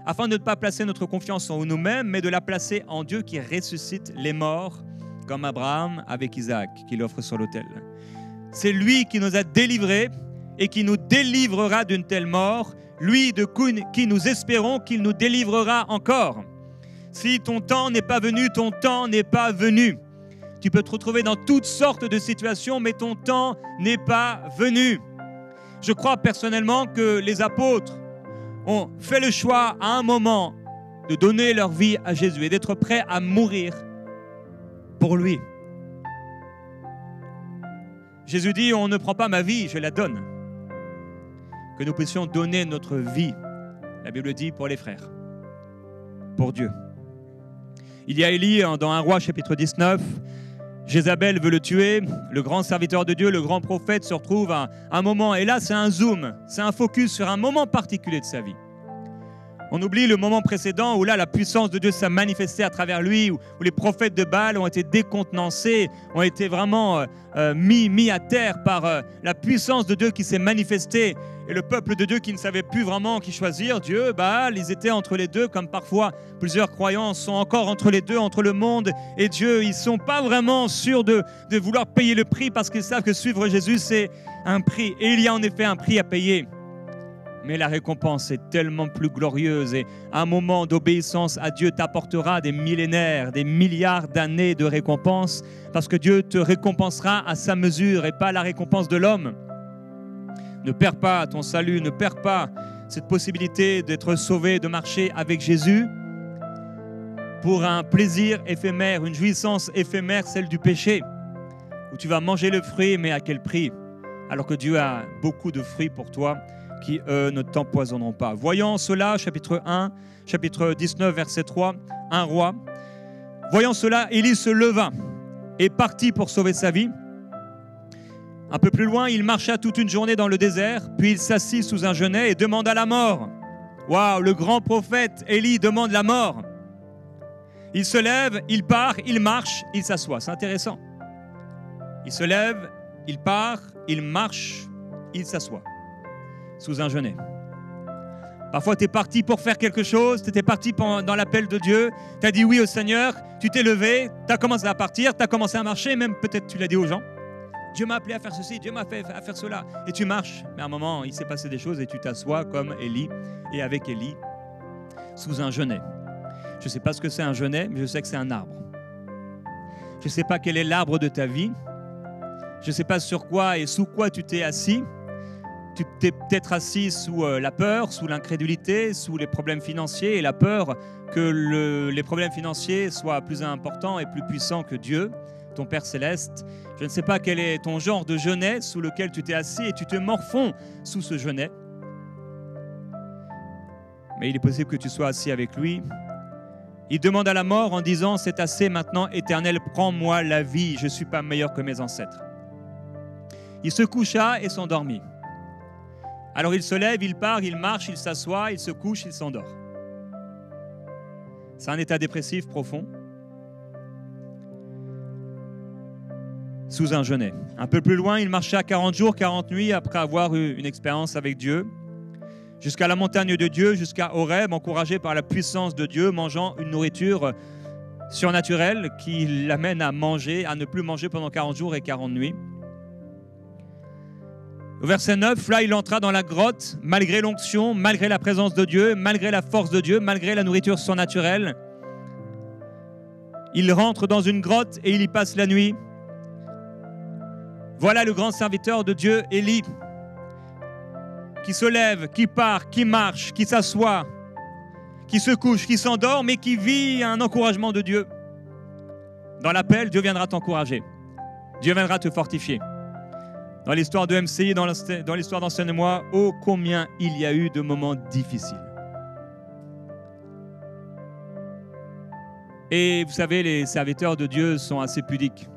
afin de ne pas placer notre confiance en nous-mêmes, mais de la placer en Dieu qui ressuscite les morts, comme Abraham avec Isaac, qu'il offre sur l'autel. C'est lui qui nous a délivrés et qui nous délivrera d'une telle mort, lui de qui nous espérons qu'il nous délivrera encore. Si ton temps n'est pas venu, ton temps n'est pas venu. Tu peux te retrouver dans toutes sortes de situations, mais ton temps n'est pas venu. Je crois personnellement que les apôtres ont fait le choix à un moment de donner leur vie à Jésus et d'être prêts à mourir pour lui. Jésus dit, on ne prend pas ma vie, je la donne. Que nous puissions donner notre vie, la Bible dit, pour les frères, pour Dieu. Il y a Élie dans 1 Roi chapitre 19, Jézabel veut le tuer, le grand serviteur de Dieu, le grand prophète se retrouve à un moment, et là c'est un zoom, c'est un focus sur un moment particulier de sa vie, On oublie le moment précédent où là, la puissance de Dieu s'est manifestée à travers lui, où les prophètes de Baal ont été décontenancés, ont été vraiment mis à terre par la puissance de Dieu qui s'est manifestée. Et le peuple de Dieu qui ne savait plus vraiment qui choisir, Dieu, Baal, ils étaient entre les deux, comme parfois plusieurs croyants sont encore entre les deux, entre le monde et Dieu. Ils ne sont pas vraiment sûrs de vouloir payer le prix parce qu'ils savent que suivre Jésus, c'est un prix. Et il y a en effet un prix à payer. Mais la récompense est tellement plus glorieuse et un moment d'obéissance à Dieu t'apportera des millénaires, des milliards d'années de récompense parce que Dieu te récompensera à sa mesure et pas à la récompense de l'homme. Ne perds pas ton salut, ne perds pas cette possibilité d'être sauvé, de marcher avec Jésus pour un plaisir éphémère, une jouissance éphémère, celle du péché, où tu vas manger le fruit, mais à quel prix? Alors que Dieu a beaucoup de fruits pour toi qui, eux, ne t'empoisonneront pas. Voyant cela, chapitre 19, verset 3, un roi. Voyant cela, Élie se leva et partit pour sauver sa vie. Un peu plus loin, il marcha toute une journée dans le désert, puis il s'assit sous un genêt et demanda la mort. Waouh, le grand prophète Élie demande la mort. Il se lève, il part, il marche, il s'assoit. C'est intéressant. Il se lève, il part, il marche, il s'assoit. Sous un genêt. Parfois, tu es parti pour faire quelque chose, tu étais parti dans l'appel de Dieu, tu as dit oui au Seigneur, tu t'es levé, tu as commencé à partir, tu as commencé à marcher, même peut-être tu l'as dit aux gens. Dieu m'a appelé à faire ceci, Dieu m'a fait à faire cela. Et tu marches, mais à un moment, il s'est passé des choses et tu t'assois comme Élie, et avec Élie, sous un genêt. Je ne sais pas ce que c'est un genêt, mais je sais que c'est un arbre. Je ne sais pas quel est l'arbre de ta vie, je ne sais pas sur quoi et sous quoi tu t'es assis. Tu t'es peut-être assis sous la peur, sous l'incrédulité, sous les problèmes financiers et la peur que les problèmes financiers soient plus importants et plus puissants que Dieu, ton Père Céleste. Je ne sais pas quel est ton genre de genêt sous lequel tu t'es assis et tu te morfonds sous ce genêt. Mais il est possible que tu sois assis avec lui. Il demande à la mort en disant « C'est assez maintenant, Éternel, prends-moi la vie, je ne suis pas meilleur que mes ancêtres. » Il se coucha et s'endormit. Alors il se lève, il part, il marche, il s'assoit, il se couche, il s'endort. C'est un état dépressif profond. Sous un genêt. Un peu plus loin, il marcha 40 jours, 40 nuits après avoir eu une expérience avec Dieu, jusqu'à la montagne de Dieu, jusqu'à Horeb, encouragé par la puissance de Dieu, mangeant une nourriture surnaturelle qui l'amène à manger, à ne plus manger pendant 40 jours et 40 nuits. Au verset 9, là, il entra dans la grotte, malgré l'onction, malgré la présence de Dieu, malgré la force de Dieu, malgré la nourriture surnaturelle. Il rentre dans une grotte et il y passe la nuit. Voilà le grand serviteur de Dieu, Élie, qui se lève, qui part, qui marche, qui s'assoit, qui se couche, qui s'endort, mais qui vit un encouragement de Dieu. Dans l'appel, Dieu viendra t'encourager. Dieu viendra te fortifier. Dans l'histoire de MCI, dans l'histoire d'Enseigne-moi, oh combien il y a eu de moments difficiles. Et vous savez, les serviteurs de Dieu sont assez pudiques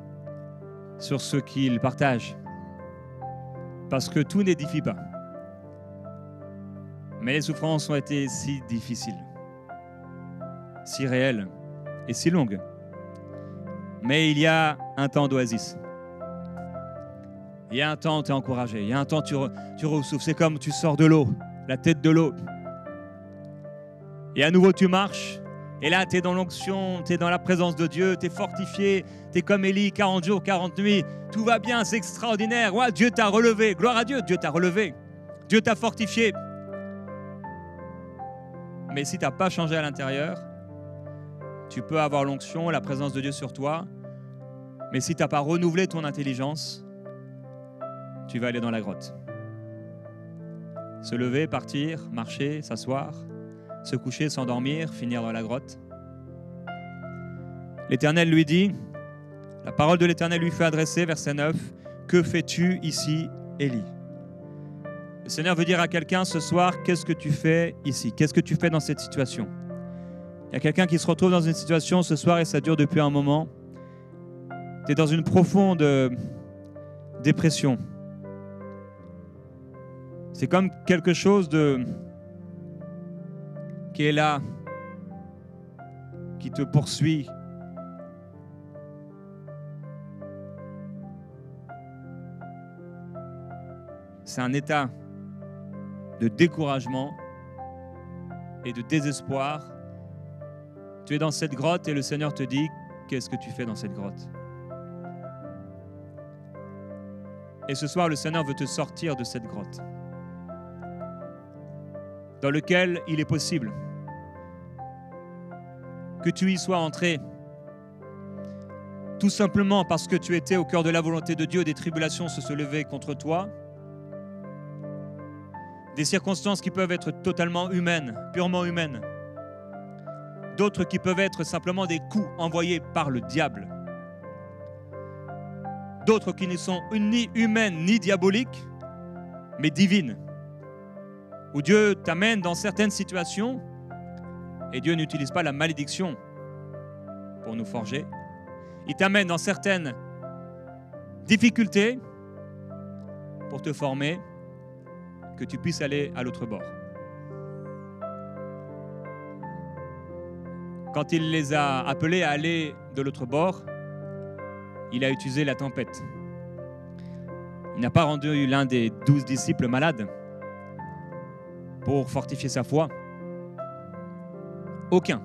sur ce qu'ils partagent. Parce que tout n'édifie pas. Mais les souffrances ont été si difficiles, si réelles et si longues. Mais il y a un temps d'oasis. Il y a un temps où tu es encouragé. Il y a un temps où tu ressouffles. C'est comme tu sors de l'eau, la tête de l'eau. Et à nouveau, tu marches. Et là, tu es dans l'onction, tu es dans la présence de Dieu, tu es fortifié. Tu es comme Élie, 40 jours, 40 nuits. Tout va bien, c'est extraordinaire. Ouais, Dieu t'a relevé. Gloire à Dieu, Dieu t'a relevé. Dieu t'a fortifié. Mais si tu n'as pas changé à l'intérieur, tu peux avoir l'onction, la présence de Dieu sur toi. Mais si tu n'as pas renouvelé ton intelligence, tu vas aller dans la grotte. Se lever, partir, marcher, s'asseoir, se coucher, s'endormir, finir dans la grotte. L'Éternel lui dit, la parole de l'Éternel lui fut adressée, verset 9, « Que fais-tu ici, Élie ?» Le Seigneur veut dire à quelqu'un ce soir, qu'est-ce que tu fais ici? Qu'est-ce que tu fais dans cette situation? Il y a quelqu'un qui se retrouve dans une situation ce soir et ça dure depuis un moment. Tu es dans une profonde dépression. C'est comme quelque chose qui est là, qui te poursuit. C'est un état de découragement et de désespoir. Tu es dans cette grotte et le Seigneur te dit, qu'est-ce que tu fais dans cette grotte? Et ce soir, le Seigneur veut te sortir de cette grotte, dans lequel il est possible que tu y sois entré, tout simplement parce que tu étais au cœur de la volonté de Dieu, des tribulations se levaient contre toi, des circonstances qui peuvent être totalement humaines, purement humaines, d'autres qui peuvent être simplement des coups envoyés par le diable, d'autres qui ne sont ni humaines ni diaboliques, mais divines, où Dieu t'amène dans certaines situations et Dieu n'utilise pas la malédiction pour nous forger. Il t'amène dans certaines difficultés pour te former, que tu puisses aller à l'autre bord. Quand il les a appelés à aller de l'autre bord, il a utilisé la tempête. Il n'a pas rendu l'un des 12 disciples malade pour fortifier sa foi. Aucun.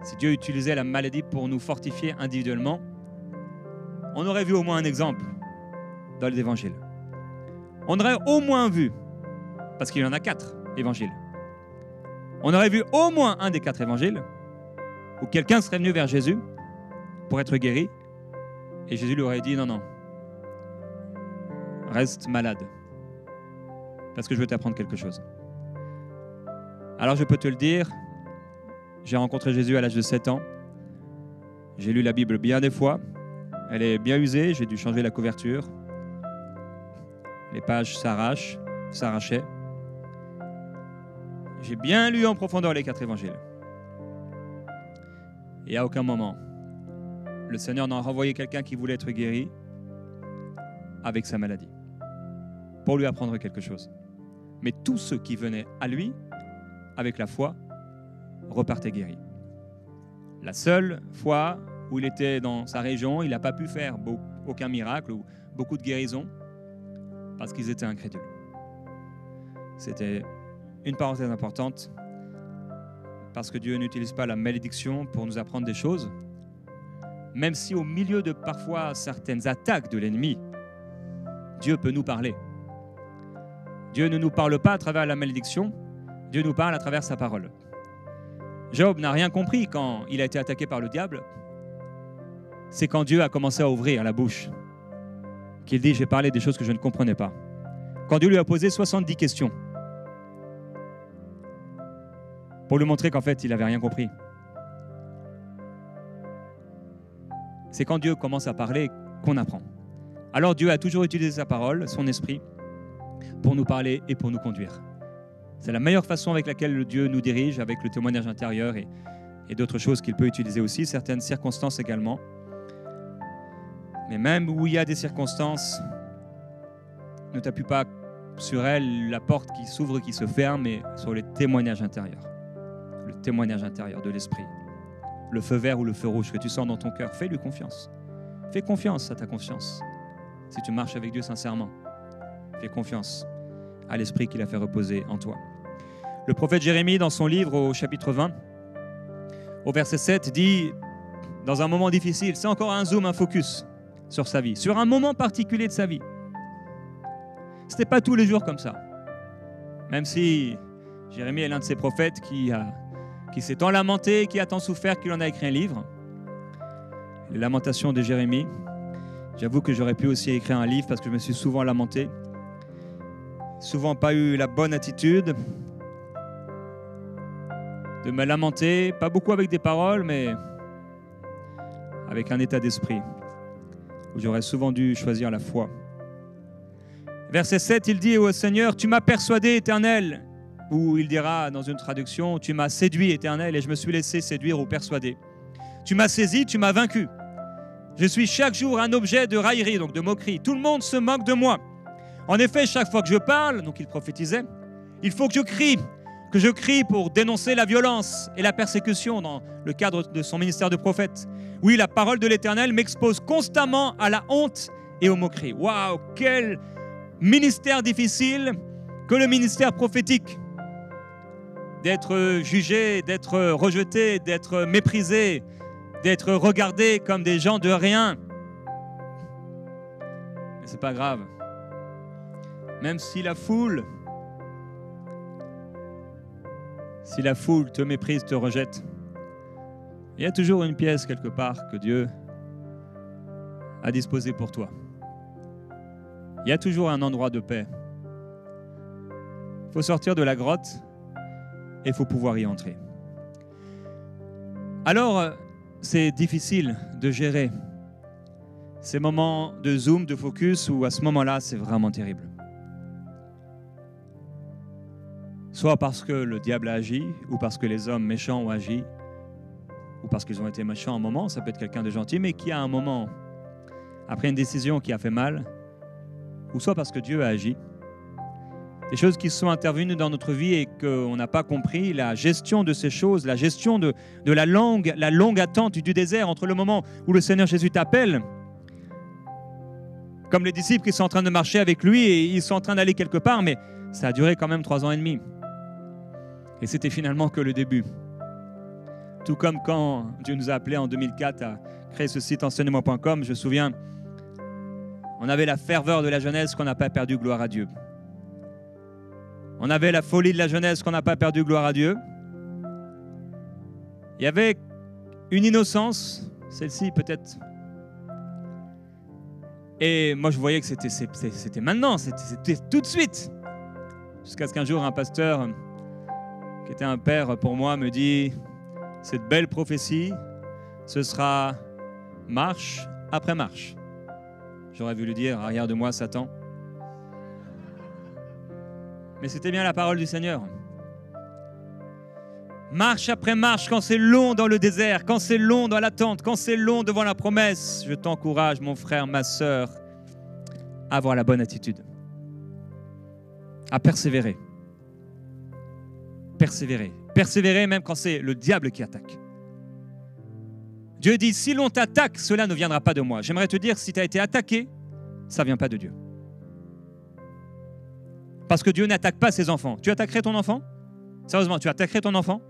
Si Dieu utilisait la maladie pour nous fortifier individuellement, on aurait vu au moins un exemple dans les évangiles. On aurait au moins vu, parce qu'il y en a 4 évangiles, on aurait vu au moins un des 4 évangiles où quelqu'un serait venu vers Jésus pour être guéri et Jésus lui aurait dit non, reste malade parce que je veux t'apprendre quelque chose. Alors je peux te le dire, j'ai rencontré Jésus à l'âge de 7 ans, j'ai lu la Bible bien des fois, elle est bien usée, j'ai dû changer la couverture. Les pages s'arrachaient. J'ai bien lu en profondeur les 4 évangiles. Et à aucun moment, le Seigneur n'a renvoyé quelqu'un qui voulait être guéri avec sa maladie, pour lui apprendre quelque chose. Mais tous ceux qui venaient à lui, avec la foi, repartaient guéris. La seule fois où il était dans sa région, il n'a pas pu faire aucun miracle ou beaucoup de guérisons, parce qu'ils étaient incrédules. C'était une parenthèse importante, parce que Dieu n'utilise pas la malédiction pour nous apprendre des choses, même si au milieu de parfois certaines attaques de l'ennemi, Dieu peut nous parler. Dieu ne nous parle pas à travers la malédiction, Dieu nous parle à travers sa parole. Job n'a rien compris quand il a été attaqué par le diable. C'est quand Dieu a commencé à ouvrir la bouche qu'il dit « J'ai parlé des choses que je ne comprenais pas ». Quand Dieu lui a posé 70 questions pour lui montrer qu'en fait, il n'avait rien compris. C'est quand Dieu commence à parler qu'on apprend. Alors Dieu a toujours utilisé sa parole, son esprit, pour nous parler et pour nous conduire. C'est la meilleure façon avec laquelle Dieu nous dirige, avec le témoignage intérieur et d'autres choses qu'il peut utiliser aussi, certaines circonstances également. Mais même où il y a des circonstances, ne t'appuie pas sur elles, la porte qui s'ouvre, qui se ferme, mais sur les témoignages intérieurs. Le témoignage intérieur de l'esprit. Le feu vert ou le feu rouge que tu sens dans ton cœur, fais-lui confiance. Fais confiance à ta conscience. Si tu marches avec Dieu sincèrement, fais confiance à l'esprit qu'il a fait reposer en toi. Le prophète Jérémie, dans son livre au chapitre 20, au verset 7, dit, dans un moment difficile, c'est encore un zoom, un focus sur sa vie, sur un moment particulier de sa vie. Ce n'était pas tous les jours comme ça. Même si Jérémie est l'un de ces prophètes qui s'est tant lamenté, qui a tant souffert qu'il en a écrit un livre. Les lamentations de Jérémie. J'avoue que j'aurais pu aussi écrire un livre parce que je me suis souvent lamenté. Souvent pas eu la bonne attitude de me lamenter, pas beaucoup avec des paroles, mais avec un état d'esprit où j'aurais souvent dû choisir la foi. Verset 7, il dit au Seigneur, « Tu m'as persuadé, Éternel », ou il dira dans une traduction, « Tu m'as séduit, Éternel, et je me suis laissé séduire ou persuader. Tu m'as saisi, tu m'as vaincu. Je suis chaque jour un objet de raillerie, donc de moquerie. Tout le monde se moque de moi. En effet, chaque fois que je parle, donc il prophétisait, il faut que je crie, que je crie pour dénoncer la violence et la persécution dans le cadre de son ministère de prophète. Oui, la parole de l'Éternel m'expose constamment à la honte et aux moqueries. Waouh, quel ministère difficile que le ministère prophétique. D'être jugé, d'être rejeté, d'être méprisé, d'être regardé comme des gens de rien. Mais c'est pas grave. Même si la foule te méprise, te rejette, il y a toujours une pièce quelque part que Dieu a disposée pour toi. Il y a toujours un endroit de paix. Il faut sortir de la grotte et il faut pouvoir y entrer. Alors, c'est difficile de gérer ces moments de zoom, de focus, où à ce moment-là, c'est vraiment terrible. Soit parce que le diable a agi, ou parce que les hommes méchants ont agi, ou parce qu'ils ont été méchants à un moment, ça peut être quelqu'un de gentil, mais qui à un moment, après une décision qui a fait mal, ou soit parce que Dieu a agi, des choses qui sont intervenues dans notre vie et qu'on n'a pas compris, la gestion de ces choses, la gestion de la longue attente du désert entre le moment où le Seigneur Jésus t'appelle, comme les disciples qui sont en train de marcher avec lui et ils sont en train d'aller quelque part, mais ça a duré quand même 3 ans et demi. Et c'était finalement que le début. Tout comme quand Dieu nous a appelés en 2004 à créer ce site enseigne-moi.com, je me souviens, on avait la ferveur de la jeunesse qu'on n'a pas perdu, gloire à Dieu. On avait la folie de la jeunesse qu'on n'a pas perdu, gloire à Dieu. Il y avait une innocence, celle-ci peut-être. Et moi je voyais que c'était maintenant, c'était tout de suite. Jusqu'à ce qu'un jour un pasteur, qui était un père pour moi, me dit: cette belle prophétie, ce sera marche après marche. J'aurais voulu dire: arrière de moi Satan. Mais c'était bien la parole du Seigneur. Marche après marche, quand c'est long dans le désert, quand c'est long dans l'attente, quand c'est long devant la promesse, je t'encourage, mon frère, ma sœur, à avoir la bonne attitude, à persévérer. Persévérer. Persévérer même quand c'est le diable qui attaque. Dieu dit: si l'on t'attaque, cela ne viendra pas de moi. J'aimerais te dire, si tu as été attaqué, ça ne vient pas de Dieu. Parce que Dieu n'attaque pas ses enfants. Tu attaquerais ton enfant? Sérieusement, tu attaquerais ton enfant?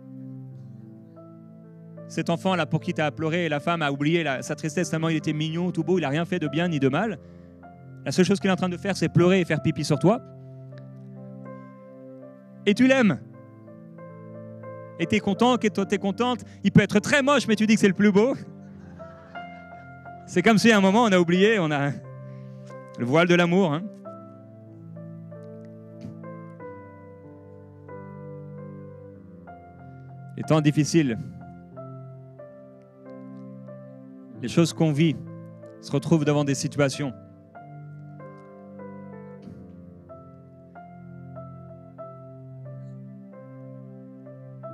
Cet enfant-là pour qui tu as pleuré, la femme a oublié sa tristesse tellement il était mignon, tout beau, il n'a rien fait de bien ni de mal. La seule chose qu'il est en train de faire, c'est pleurer et faire pipi sur toi. Et tu l'aimes. Et tu es content, tu es contente. Il peut être très moche, mais tu dis que c'est le plus beau. C'est comme si à un moment, on a oublié, on a le voile de l'amour. Hein. Les temps difficiles, les choses qu'on vit, se retrouvent devant des situations.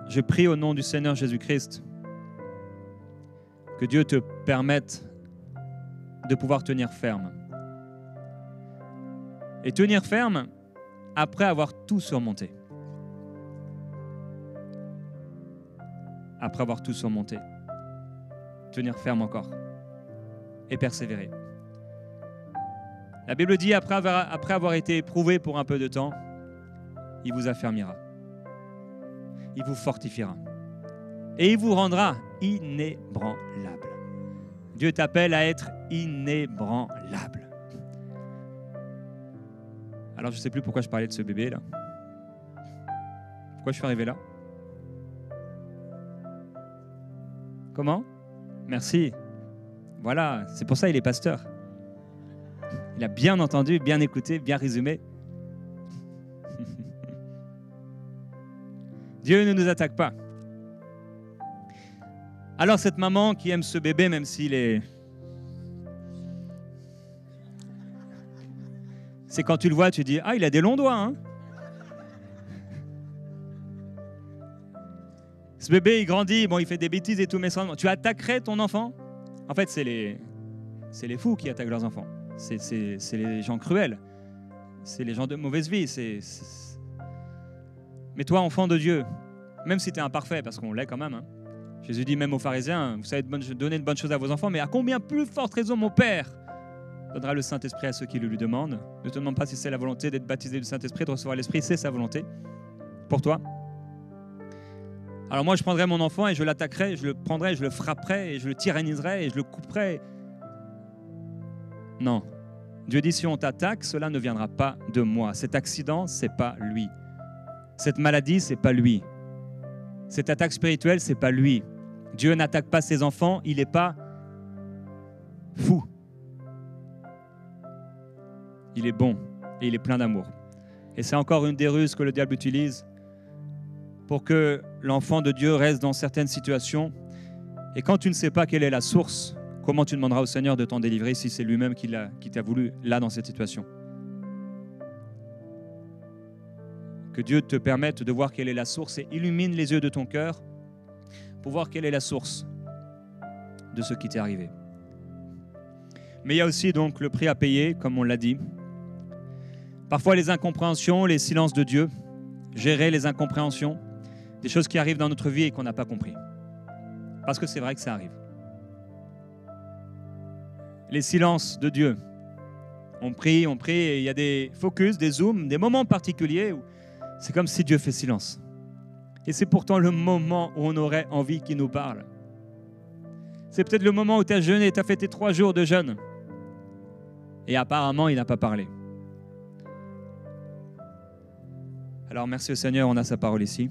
Je prie au nom du Seigneur Jésus-Christ que Dieu te permette de pouvoir tenir ferme. Et tenir ferme après avoir tout surmonté. Après avoir tout surmonté. Tenir ferme encore. Et persévérer. La Bible dit, après avoir été éprouvé pour un peu de temps, il vous affermira. Il vous fortifiera. Et il vous rendra inébranlable. Dieu t'appelle à être inébranlable. Alors, je ne sais plus pourquoi je parlais de ce bébé là. Pourquoi je suis arrivé là? Comment? Merci. Voilà, c'est pour ça qu'il est pasteur. Il a bien entendu, bien écouté, bien résumé. Dieu ne nous attaque pas. Alors cette maman qui aime ce bébé, même s'il est... C'est quand tu le vois, tu dis: ah, il a des longs doigts, hein. Ce bébé, il grandit, bon, il fait des bêtises et tout, mais tu attaquerais ton enfant? En fait, c'est les fous qui attaquent leurs enfants. C'est les gens cruels. C'est les gens de mauvaise vie. Mais toi, enfant de Dieu, même si tu es imparfait, parce qu'on l'est quand même, hein, Jésus dit même aux pharisiens, vous savez donner de bonnes choses à vos enfants, mais à combien plus forte raison mon Père donnera le Saint-Esprit à ceux qui le lui demandent. Ne te demande pas si c'est la volonté d'être baptisé du Saint-Esprit, de recevoir l'Esprit, c'est sa volonté pour toi. Alors moi, je prendrais mon enfant et je l'attaquerais, je le prendrais, je le frapperais, et je le tyranniserais et je le couperais. Non. Dieu dit, si on t'attaque, cela ne viendra pas de moi. Cet accident, c'est pas lui. Cette maladie, c'est pas lui. Cette attaque spirituelle, c'est pas lui. Dieu n'attaque pas ses enfants, il n'est pas fou. Il est bon et il est plein d'amour. Et c'est encore une des ruses que le diable utilise pour que l'enfant de Dieu reste dans certaines situations. Et quand tu ne sais pas quelle est la source, comment tu demanderas au Seigneur de t'en délivrer si c'est lui-même qui t'a voulu là dans cette situation? Que Dieu te permette de voir quelle est la source et illumine les yeux de ton cœur pour voir quelle est la source de ce qui t'est arrivé. Mais il y a aussi donc le prix à payer, comme on l'a dit. Parfois les incompréhensions, les silences de Dieu, gérer les incompréhensions, des choses qui arrivent dans notre vie et qu'on n'a pas compris. Parce que c'est vrai que ça arrive. Les silences de Dieu. On prie, et il y a des focus, des zooms, des moments particuliers où c'est comme si Dieu fait silence. Et c'est pourtant le moment où on aurait envie qu'il nous parle. C'est peut-être le moment où tu as jeûné, tu as fait tes 3 jours de jeûne. Et apparemment, il n'a pas parlé. Alors merci au Seigneur, on a sa parole ici.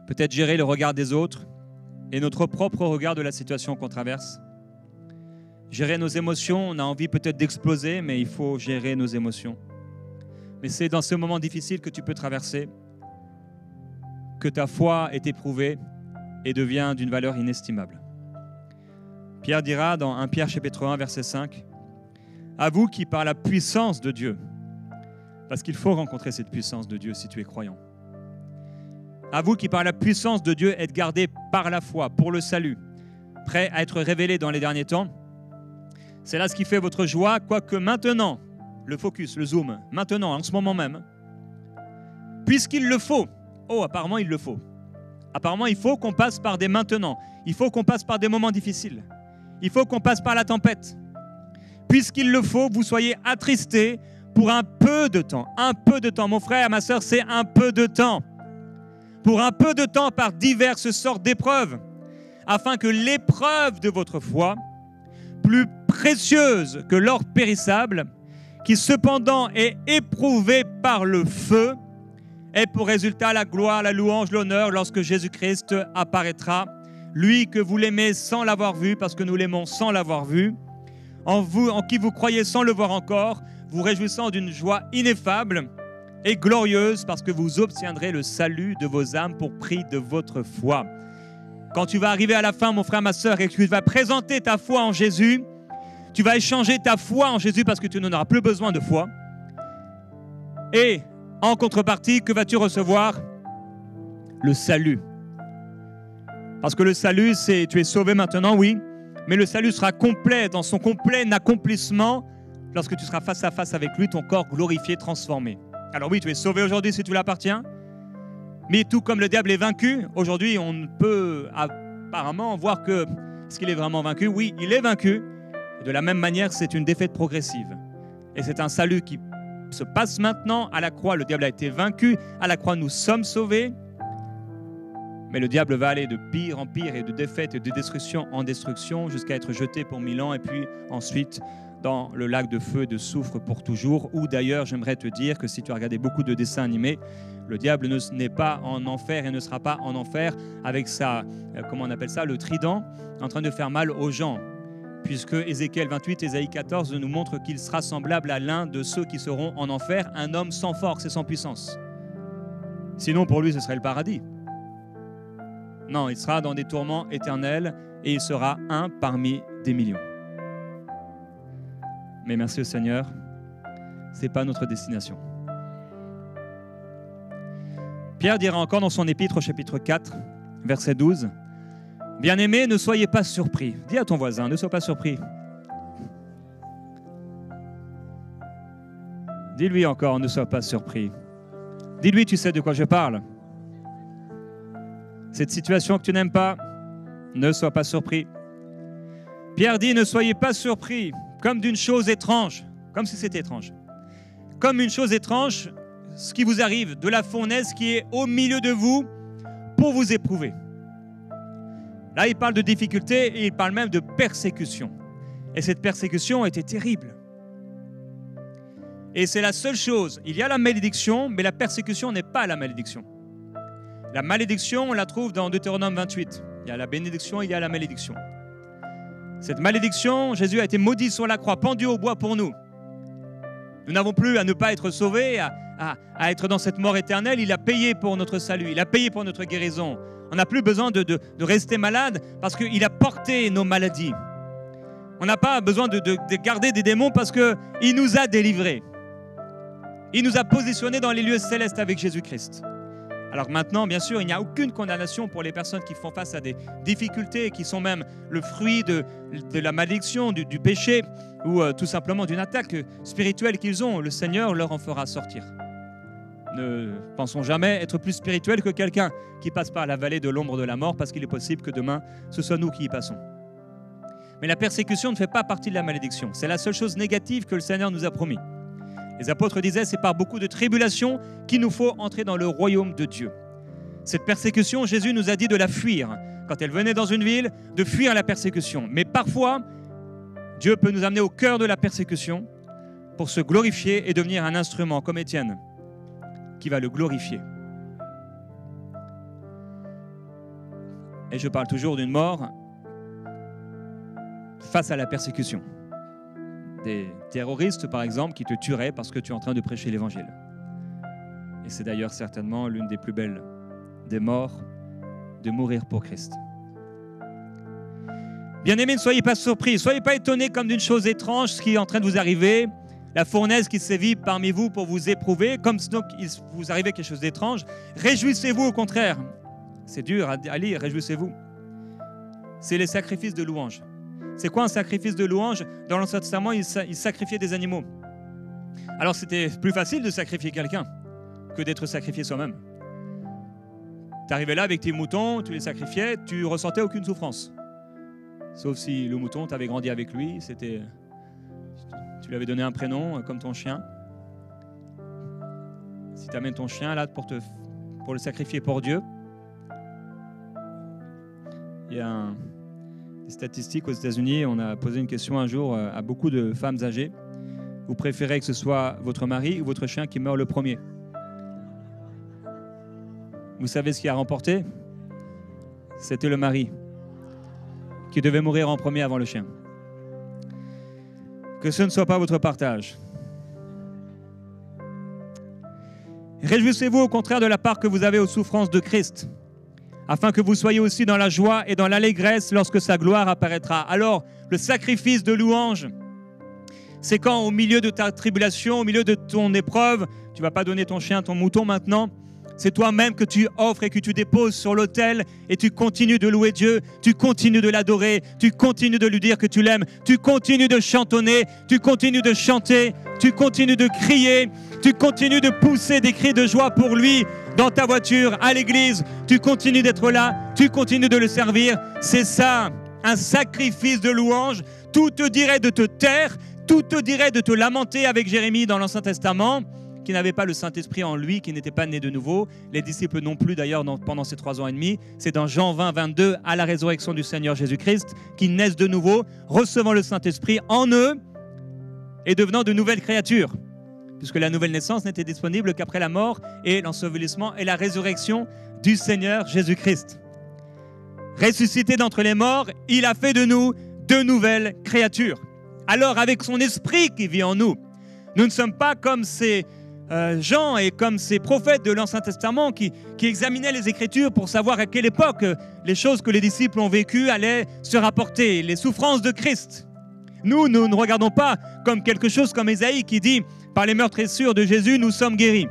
Peut-être gérer le regard des autres et notre propre regard de la situation qu'on traverse. Gérer nos émotions, on a envie peut-être d'exploser, mais il faut gérer nos émotions. Mais c'est dans ce moment difficile que tu peux traverser, que ta foi est éprouvée et devient d'une valeur inestimable. Pierre dira dans 1 Pierre chapitre 1, verset 5, « À vous qui par la puissance de Dieu, parce qu'il faut rencontrer cette puissance de Dieu si tu es croyant, à vous qui par la puissance de Dieu êtes gardés par la foi pour le salut, prêts à être révélés dans les derniers temps, c'est là ce qui fait votre joie, quoique maintenant, le focus, le zoom, maintenant, en ce moment même, puisqu'il le faut, apparemment il le faut, apparemment il faut qu'on passe par des maintenant, il faut qu'on passe par des moments difficiles, il faut qu'on passe par la tempête, puisqu'il le faut, vous soyez attristés pour un peu de temps, mon frère, ma sœur, c'est un peu de temps, pour un peu de temps par diverses sortes d'épreuves, afin que l'épreuve de votre foi, plus précieuse que l'or périssable, qui cependant est éprouvée par le feu, ait pour résultat la gloire, la louange, l'honneur lorsque Jésus-Christ apparaîtra, lui que vous l'aimez sans l'avoir vu, parce que nous l'aimons sans l'avoir vu, en qui vous croyez sans le voir encore, vous réjouissant d'une joie ineffable et glorieuse, parce que vous obtiendrez le salut de vos âmes pour prix de votre foi. Quand tu vas arriver à la fin, mon frère, ma sœur, et que tu vas présenter ta foi en Jésus, tu vas échanger ta foi en Jésus parce que tu n'en auras plus besoin de foi. Et en contrepartie, que vas-tu recevoir? Le salut. Parce que le salut, c'est tu es sauvé maintenant, oui, mais le salut sera complet, dans son complet accomplissement, lorsque tu seras face à face avec lui, ton corps glorifié, transformé. Alors oui, tu es sauvé aujourd'hui si tu l'appartiens, mais tout comme le diable est vaincu, aujourd'hui on ne peut apparemment voir que, est-ce qu'il est vraiment vaincu? Oui, il est vaincu. Et de la même manière, c'est une défaite progressive. Et c'est un salut qui se passe maintenant à la croix. Le diable a été vaincu, à la croix nous sommes sauvés. Mais le diable va aller de pire en pire et de défaite et de destruction en destruction jusqu'à être jeté pour 1000 ans et puis ensuite dans le lac de feu et de soufre pour toujours. Ou d'ailleurs, j'aimerais te dire que si tu as regardé beaucoup de dessins animés, le diable n'est pas en enfer et ne sera pas en enfer avec sa, comment on appelle ça, le trident, en train de faire mal aux gens. Puisque Ézéchiel 28, Ésaïe 14 nous montre qu'il sera semblable à l'un de ceux qui seront en enfer, un homme sans force et sans puissance. Sinon, pour lui, ce serait le paradis. Non, il sera dans des tourments éternels et il sera un parmi des millions. Mais merci au Seigneur, ce n'est pas notre destination. Pierre dira encore dans son épître au chapitre 4, verset 12, « Bien-aimés, ne soyez pas surpris. » Dis à ton voisin, ne sois pas surpris. Dis-lui encore, ne sois pas surpris. Dis-lui, tu sais de quoi je parle. Cette situation que tu n'aimes pas, ne sois pas surpris. Pierre dit, ne soyez pas surpris comme d'une chose étrange, comme si c'était étrange. Comme une chose étrange, ce qui vous arrive, de la fournaise qui est au milieu de vous pour vous éprouver. Là, il parle de difficulté et il parle même de persécution. Et cette persécution était terrible. Et c'est la seule chose. Il y a la malédiction, mais la persécution n'est pas la malédiction. La malédiction, on la trouve dans Deutéronome 28. Il y a la bénédiction, il y a la malédiction. Cette malédiction, Jésus a été maudit sur la croix, pendu au bois pour nous. Nous n'avons plus à ne pas être sauvés, à être dans cette mort éternelle. Il a payé pour notre salut, il a payé pour notre guérison. On n'a plus besoin de rester malade parce qu'il a porté nos maladies. On n'a pas besoin de garder des démons parce qu'il nous a délivrés. Il nous a positionnés dans les lieux célestes avec Jésus-Christ. Alors maintenant, bien sûr, il n'y a aucune condamnation pour les personnes qui font face à des difficultés, qui sont même le fruit de la malédiction, du péché, ou tout simplement d'une attaque spirituelle qu'ils ont. Le Seigneur leur en fera sortir. Ne pensons jamais être plus spirituels que quelqu'un qui passe par la vallée de l'ombre de la mort, parce qu'il est possible que demain, ce soit nous qui y passons. Mais la persécution ne fait pas partie de la malédiction. C'est la seule chose négative que le Seigneur nous a promis. Les apôtres disaient, c'est par beaucoup de tribulations qu'il nous faut entrer dans le royaume de Dieu. Cette persécution, Jésus nous a dit de la fuir. Quand elle venait dans une ville, de fuir la persécution. Mais parfois, Dieu peut nous amener au cœur de la persécution pour se glorifier et devenir un instrument, comme Étienne, qui va le glorifier. Et je parle toujours d'une mort face à la persécution. Des terroristes, par exemple, qui te tueraient parce que tu es en train de prêcher l'Évangile. Et c'est d'ailleurs certainement l'une des plus belles des morts, de mourir pour Christ. Bien-aimés, ne soyez pas surpris, ne soyez pas étonnés comme d'une chose étrange, ce qui est en train de vous arriver, la fournaise qui sévit parmi vous pour vous éprouver, comme donc il vous arrivait quelque chose d'étrange. Réjouissez-vous au contraire. C'est dur à lire, réjouissez-vous. C'est les sacrifices de louange. C'est quoi un sacrifice de louange? Dans l'Ancien Testament, ils sacrifiaient des animaux. Alors c'était plus facile de sacrifier quelqu'un que d'être sacrifié soi-même. Tu arrivais là avec tes moutons, tu les sacrifiais, tu ressentais aucune souffrance. Sauf si le mouton, tu avais grandi avec lui, tu lui avais donné un prénom comme ton chien. Si tu amènes ton chien là pour le sacrifier pour Dieu, il y a des statistiques aux États-Unis. On a posé une question un jour à beaucoup de femmes âgées. Vous préférez que ce soit votre mari ou votre chien qui meurt le premier? Vous savez ce qui a remporté? C'était le mari qui devait mourir en premier avant le chien. Que ce ne soit pas votre partage. Réjouissez-vous au contraire de la part que vous avez aux souffrances de Christ, afin que vous soyez aussi dans la joie et dans l'allégresse lorsque sa gloire apparaîtra. Alors, le sacrifice de louange, c'est quand au milieu de ta tribulation, au milieu de ton épreuve, tu ne vas pas donner ton chien, ton mouton maintenant, c'est toi-même que tu offres et que tu déposes sur l'autel et tu continues de louer Dieu, tu continues de l'adorer, tu continues de lui dire que tu l'aimes, tu continues de chantonner, tu continues de chanter, tu continues de crier, tu continues de pousser des cris de joie pour lui dans ta voiture, à l'église, tu continues d'être là, tu continues de le servir. C'est ça, un sacrifice de louange. Tout te dirait de te taire, tout te dirait de te lamenter avec Jérémie dans l'Ancien Testament, qui n'avait pas le Saint-Esprit en lui, qui n'était pas né de nouveau. Les disciples non plus d'ailleurs pendant ces 3 ans et demi. C'est dans Jean 20, 22, à la résurrection du Seigneur Jésus-Christ, qu'ils naissent de nouveau, recevant le Saint-Esprit en eux et devenant de nouvelles créatures. Puisque la nouvelle naissance n'était disponible qu'après la mort et l'ensevelissement et la résurrection du Seigneur Jésus-Christ. Ressuscité d'entre les morts, il a fait de nous de nouvelles créatures. Alors avec son esprit qui vit en nous, nous ne sommes pas comme ces Jean et comme ces prophètes de l'Ancien Testament qui examinaient les Écritures pour savoir à quelle époque les choses que les disciples ont vécues allaient se rapporter, les souffrances de Christ. Nous ne regardons pas comme quelque chose comme Ésaïe qui dit « Par les meurtrissures de Jésus, nous sommes guéris »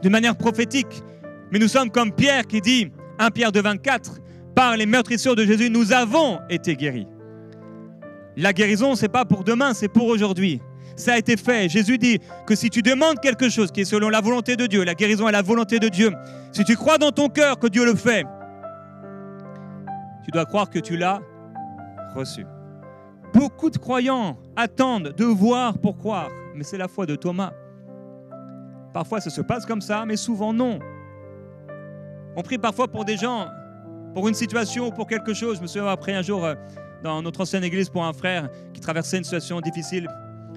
de manière prophétique. Mais nous sommes comme Pierre qui dit, 1 Pierre 2, 24, « Par les meurtrissures de Jésus, nous avons été guéris ». La guérison, ce n'est pas pour demain, c'est pour aujourd'hui. ça a été fait. Jésus dit que si tu demandes quelque chose qui est selon la volonté de Dieu, la guérison est la volonté de Dieu, si tu crois dans ton cœur que Dieu le fait, tu dois croire que tu l'as reçu. Beaucoup de croyants attendent de voir pour croire, mais c'est la foi de Thomas. Parfois, ça se passe comme ça, mais souvent non. On prie parfois pour des gens, pour une situation ou pour quelque chose. Je me souviens après un jour dans notre ancienne église pour un frère qui traversait une situation difficile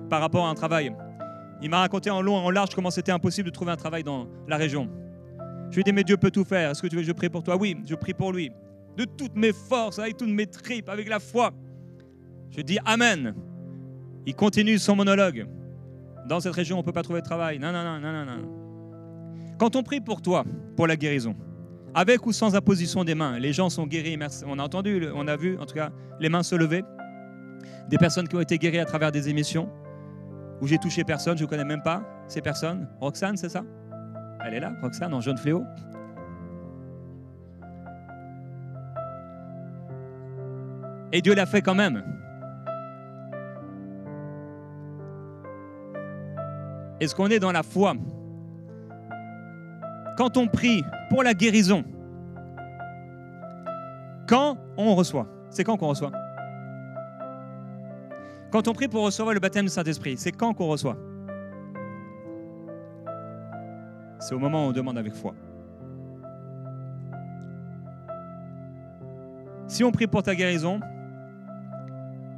par rapport à un travail. Il m'a raconté en long et en large comment c'était impossible de trouver un travail dans la région. Je lui ai dit, mais Dieu peut tout faire. Est-ce que tu veux que je prie pour toi? Oui, je prie pour lui. De toutes mes forces, avec toutes mes tripes, avec la foi. Je dis Amen. Il continue son monologue. Dans cette région, on ne peut pas trouver de travail. Non. Quand on prie pour toi, pour la guérison, avec ou sans imposition des mains, les gens sont guéris. Merci. On a entendu, on a vu, en tout cas, les mains se lever. Des personnes qui ont été guéries à travers des émissions où j'ai touché personne, je ne connais même pas ces personnes. Roxane, c'est ça? Elle est là, Roxane, en jaune fléau. Et Dieu l'a fait quand même. Est-ce qu'on est dans la foi? Quand on prie pour la guérison, quand on reçoit, c'est quand qu'on reçoit? Quand on prie pour recevoir le baptême du Saint-Esprit, c'est quand qu'on reçoit? C'est au moment où on demande avec foi. Si on prie pour ta guérison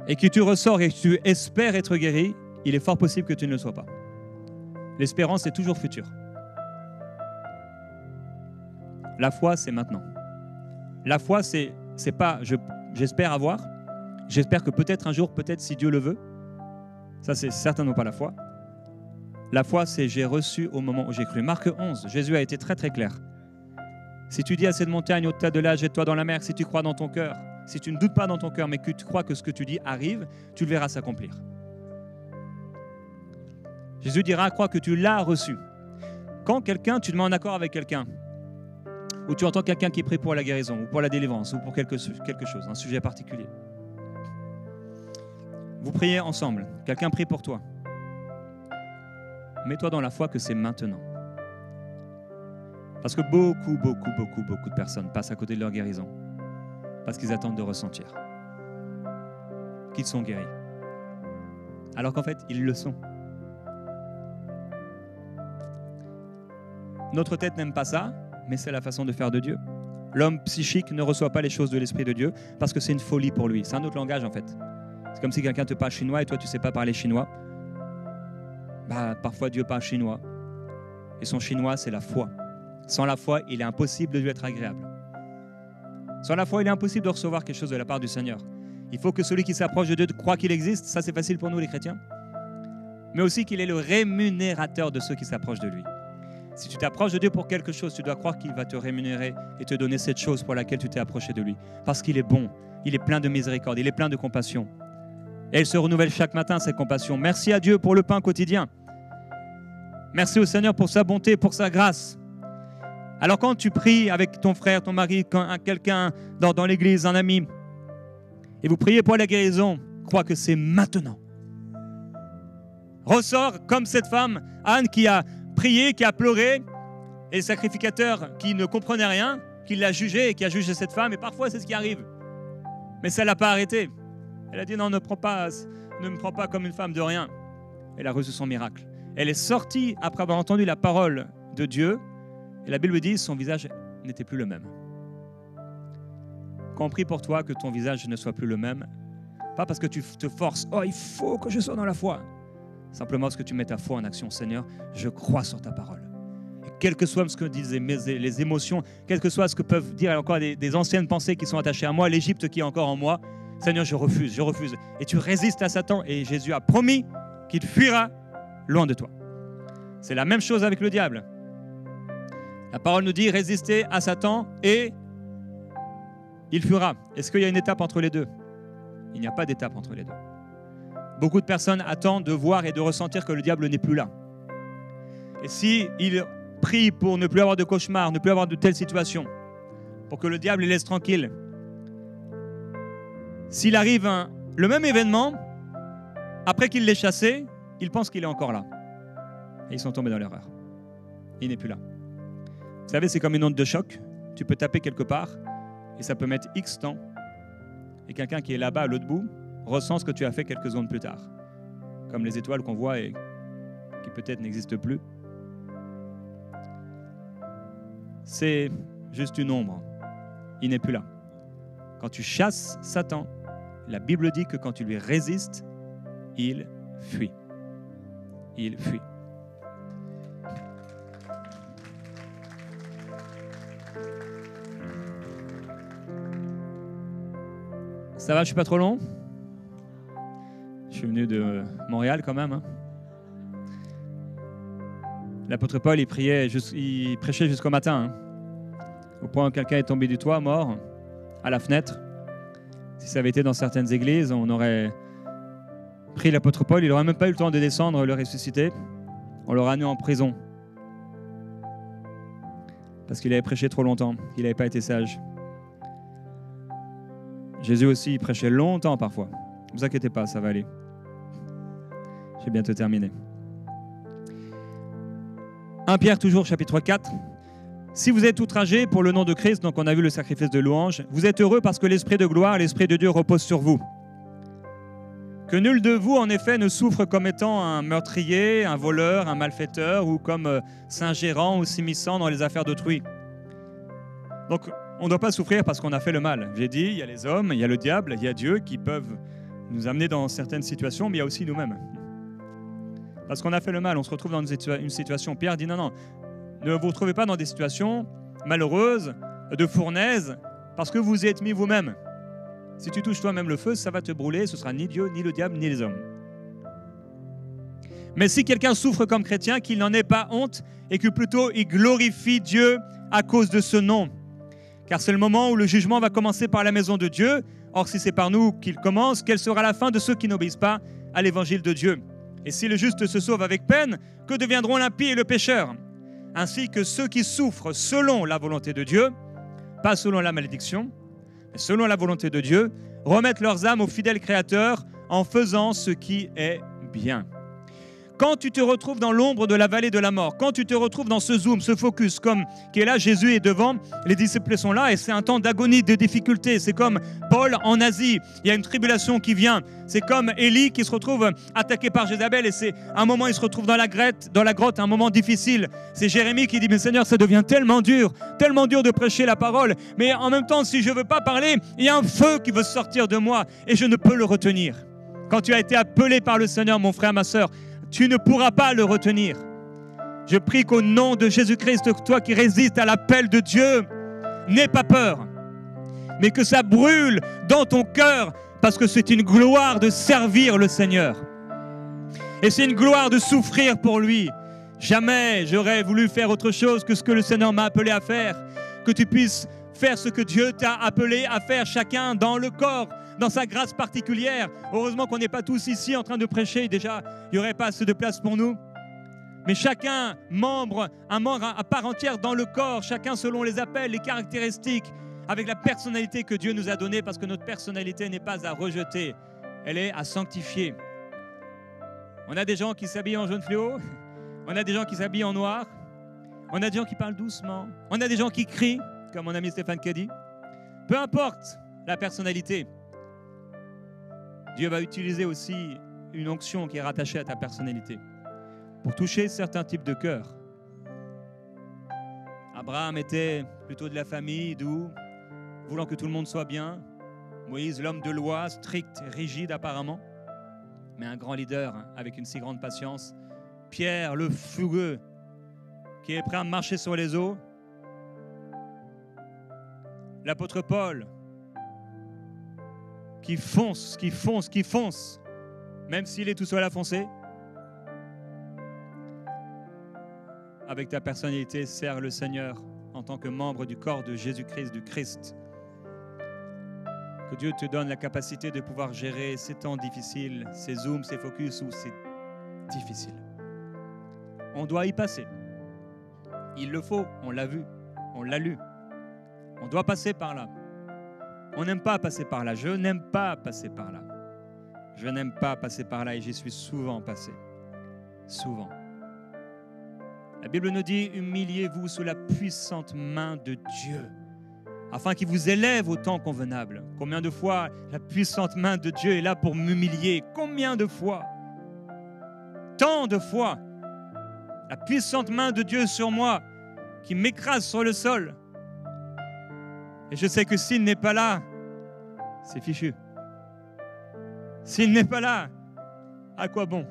et que tu ressors et que tu espères être guéri, il est fort possible que tu ne le sois pas. L'espérance est toujours future. La foi, c'est maintenant. La foi, c'est pas j'espère avoir, j'espère que peut-être un jour, peut-être si Dieu le veut. Ça, c'est certainement pas la foi. La foi, c'est j'ai reçu au moment où j'ai cru. Marc 11, Jésus a été très très clair. Si tu dis à cette montagne, au-delà de là, jette-toi dans la mer, si tu crois dans ton cœur, si tu ne doutes pas dans ton cœur, mais que tu crois que ce que tu dis arrive, tu le verras s'accomplir. Jésus dira, crois que tu l'as reçu. Quand tu te mets en accord avec quelqu'un, ou tu entends quelqu'un qui prie pour la guérison, ou pour la délivrance, ou pour quelque chose, un sujet particulier. Vous priez ensemble, quelqu'un prie pour toi. Mets-toi dans la foi que c'est maintenant. Parce que beaucoup de personnes passent à côté de leur guérison. Parce qu'ils attendent de ressentir qu'ils sont guéris. Alors qu'en fait, ils le sont. Notre tête n'aime pas ça, mais c'est la façon de faire de Dieu. L'homme psychique ne reçoit pas les choses de l'Esprit de Dieu parce que c'est une folie pour lui. C'est un autre langage en fait. C'est comme si quelqu'un te parle chinois et toi tu ne sais pas parler chinois. Parfois Dieu parle chinois. Et son chinois, c'est la foi. Sans la foi, il est impossible de lui être agréable. Sans la foi, il est impossible de recevoir quelque chose de la part du Seigneur. Il faut que celui qui s'approche de Dieu croit qu'il existe. Ça, c'est facile pour nous les chrétiens. Mais aussi qu'il est le rémunérateur de ceux qui s'approchent de lui. Si tu t'approches de Dieu pour quelque chose, tu dois croire qu'il va te rémunérer et te donner cette chose pour laquelle tu t'es approché de lui. Parce qu'il est bon, il est plein de miséricorde, il est plein de compassion. Et il se renouvelle chaque matin, cette compassion. Merci à Dieu pour le pain quotidien. Merci au Seigneur pour sa bonté, pour sa grâce. Alors quand tu pries avec ton frère, ton mari, quelqu'un dans l'église, un ami, et vous priez pour la guérison, crois que c'est maintenant. Ressors comme cette femme, Anne, qui a prié, qui a pleuré, et le sacrificateur qui ne comprenait rien, qui l'a jugé et qui a jugé cette femme, et parfois c'est ce qui arrive. Mais ça ne l'a pas arrêté. Elle a dit non, ne me prends pas comme une femme de rien. Elle a reçu son miracle. Elle est sortie après avoir entendu la parole de Dieu, et la Bible dit son visage n'était plus le même. Quand on prie pour toi, que ton visage ne soit plus le même, pas parce que tu te forces, oh il faut que je sois dans la foi, simplement parce que tu mets ta foi en action. Seigneur, je crois sur ta parole. Et quel que soit ce que disent les émotions, quel que soit ce que peuvent dire encore des anciennes pensées qui sont attachées à moi, l'Égypte qui est encore en moi, Seigneur, je refuse. Et tu résistes à Satan, et Jésus a promis qu'il fuira loin de toi. C'est la même chose avec le diable. La parole nous dit, résistez à Satan et il fuira. Est-ce qu'il y a une étape entre les deux? Il n'y a pas d'étape entre les deux. Beaucoup de personnes attendent de voir et de ressentir que le diable n'est plus là. Et s'ils prient pour ne plus avoir de cauchemars, ne plus avoir de telles situations, pour que le diable les laisse tranquilles, s'il arrive le même événement, après qu'il l'ait chassé, ils pensent qu'il est encore là. Et ils sont tombés dans l'erreur. Il n'est plus là. Vous savez, c'est comme une onde de choc. Tu peux taper quelque part et ça peut mettre X temps. Et quelqu'un qui est là-bas à l'autre bout ressent ce que tu as fait quelques secondes plus tard. Comme les étoiles qu'on voit et qui peut-être n'existent plus. C'est juste une ombre. Il n'est plus là. Quand tu chasses Satan, la Bible dit que quand tu lui résistes, il fuit. Il fuit. Ça va, je suis pas trop long? Je suis venu de Montréal quand même. L'apôtre Paul, il prêchait jusqu'au matin. Au point où quelqu'un est tombé du toit, mort, à la fenêtre. Si ça avait été dans certaines églises, on aurait pris l'apôtre Paul, il n'aurait même pas eu le temps de descendre, le ressusciter. On l'aurait amené en prison. Parce qu'il avait prêché trop longtemps, il n'avait pas été sage. Jésus aussi, il prêchait longtemps parfois. Ne vous inquiétez pas, ça va aller. J'ai bientôt terminé. 1 Pierre toujours, chapitre 4. Si vous êtes outragés pour le nom de Christ, donc on a vu le sacrifice de louange, vous êtes heureux parce que l'Esprit de gloire, l'Esprit de Dieu repose sur vous. Que nul de vous, en effet, ne souffre comme étant un meurtrier, un voleur, un malfaiteur ou comme s'ingérant ou s'immisçant dans les affaires d'autrui. Donc, on ne doit pas souffrir parce qu'on a fait le mal. J'ai dit, il y a les hommes, il y a le diable, il y a Dieu qui peuvent nous amener dans certaines situations, mais il y a aussi nous-mêmes. Parce qu'on a fait le mal, on se retrouve dans une situation. Pierre dit non, ne vous retrouvez pas dans des situations malheureuses, de fournaise, parce que vous y êtes mis vous-même. Si tu touches toi-même le feu, ça va te brûler, ce sera ni Dieu, ni le diable, ni les hommes. Mais si quelqu'un souffre comme chrétien, qu'il n'en ait pas honte et que plutôt il glorifie Dieu à cause de ce nom. Car c'est le moment où le jugement va commencer par la maison de Dieu. Or, si c'est par nous qu'il commence, quelle sera la fin de ceux qui n'obéissent pas à l'évangile de Dieu? Et si le juste se sauve avec peine, que deviendront l'impie et le pécheur? Ainsi que ceux qui souffrent selon la volonté de Dieu, pas selon la malédiction, mais selon la volonté de Dieu, remettent leurs âmes au fidèle Créateur en faisant ce qui est bien. Quand tu te retrouves dans l'ombre de la vallée de la mort, quand tu te retrouves dans ce zoom, ce focus, comme qui est là, Jésus est devant, les disciples sont là et c'est un temps d'agonie, de difficulté. C'est comme Paul en Asie, il y a une tribulation qui vient. C'est comme Élie qui se retrouve attaqué par Jézabel et c'est un moment, il se retrouve dans la grotte, un moment difficile. C'est Jérémie qui dit, mais Seigneur, ça devient tellement dur de prêcher la parole. Mais en même temps, si je ne veux pas parler, il y a un feu qui veut sortir de moi et je ne peux le retenir. Quand tu as été appelé par le Seigneur, mon frère, ma sœur, tu ne pourras pas le retenir. Je prie qu'au nom de Jésus-Christ, toi qui résistes à l'appel de Dieu, n'aie pas peur, mais que ça brûle dans ton cœur, parce que c'est une gloire de servir le Seigneur. Et c'est une gloire de souffrir pour lui. Jamais j'aurais voulu faire autre chose que ce que le Seigneur m'a appelé à faire. Que tu puisses faire ce que Dieu t'a appelé à faire, chacun dans le corps, dans sa grâce particulière. Heureusement qu'on n'est pas tous ici en train de prêcher. Déjà, il n'y aurait pas assez de place pour nous. Mais chacun, un membre à part entière dans le corps, chacun selon les appels, les caractéristiques, avec la personnalité que Dieu nous a donnée, parce que notre personnalité n'est pas à rejeter, elle est à sanctifier. On a des gens qui s'habillent en jaune fluo, on a des gens qui s'habillent en noir, on a des gens qui parlent doucement, on a des gens qui crient, comme mon ami Stéphane Caddy. Peu importe la personnalité, Dieu va utiliser aussi une onction qui est rattachée à ta personnalité pour toucher certains types de cœurs. Abraham était plutôt de la famille, doux, voulant que tout le monde soit bien. Moïse, l'homme de loi, strict, rigide apparemment, mais un grand leader avec une si grande patience. Pierre, le fougueux, qui est prêt à marcher sur les eaux. L'apôtre Paul, qui fonce, même s'il est tout seul à foncer. Avec ta personnalité, sers le Seigneur en tant que membre du corps de Jésus-Christ, du Christ. Que Dieu te donne la capacité de pouvoir gérer ces temps difficiles, ces zooms, ces focus où c'est difficile. On doit y passer. Il le faut, on l'a vu, on l'a lu. On doit passer par là. On n'aime pas passer par là. Je n'aime pas passer par là. Je n'aime pas passer par là et j'y suis souvent passé. souvent. La Bible nous dit « Humiliez-vous sous la puissante main de Dieu, afin qu'il vous élève au temps convenable. » Combien de fois la puissante main de Dieu est là pour m'humilier? Combien de fois? Tant de fois. La puissante main de Dieu sur moi qui m'écrase sur le sol. Et je sais que s'il n'est pas là, c'est fichu. S'il n'est pas là, à quoi bon?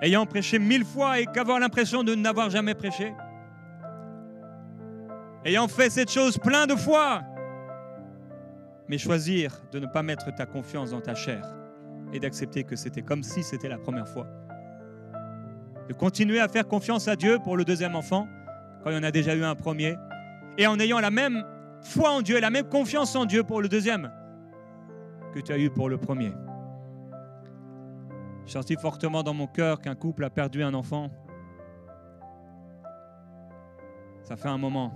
Ayant prêché 1000 fois et qu'avoir l'impression de n'avoir jamais prêché. Ayant fait cette chose plein de fois, mais choisir de ne pas mettre ta confiance dans ta chair et d'accepter que c'était comme si c'était la première fois. De continuer à faire confiance à Dieu pour le deuxième enfant, quand il y en a déjà eu un premier, et en ayant la même foi en Dieu, la même confiance en Dieu pour le deuxième que tu as eu pour le premier. J'ai senti fortement dans mon cœur qu'un couple a perdu un enfant. Ça fait un moment.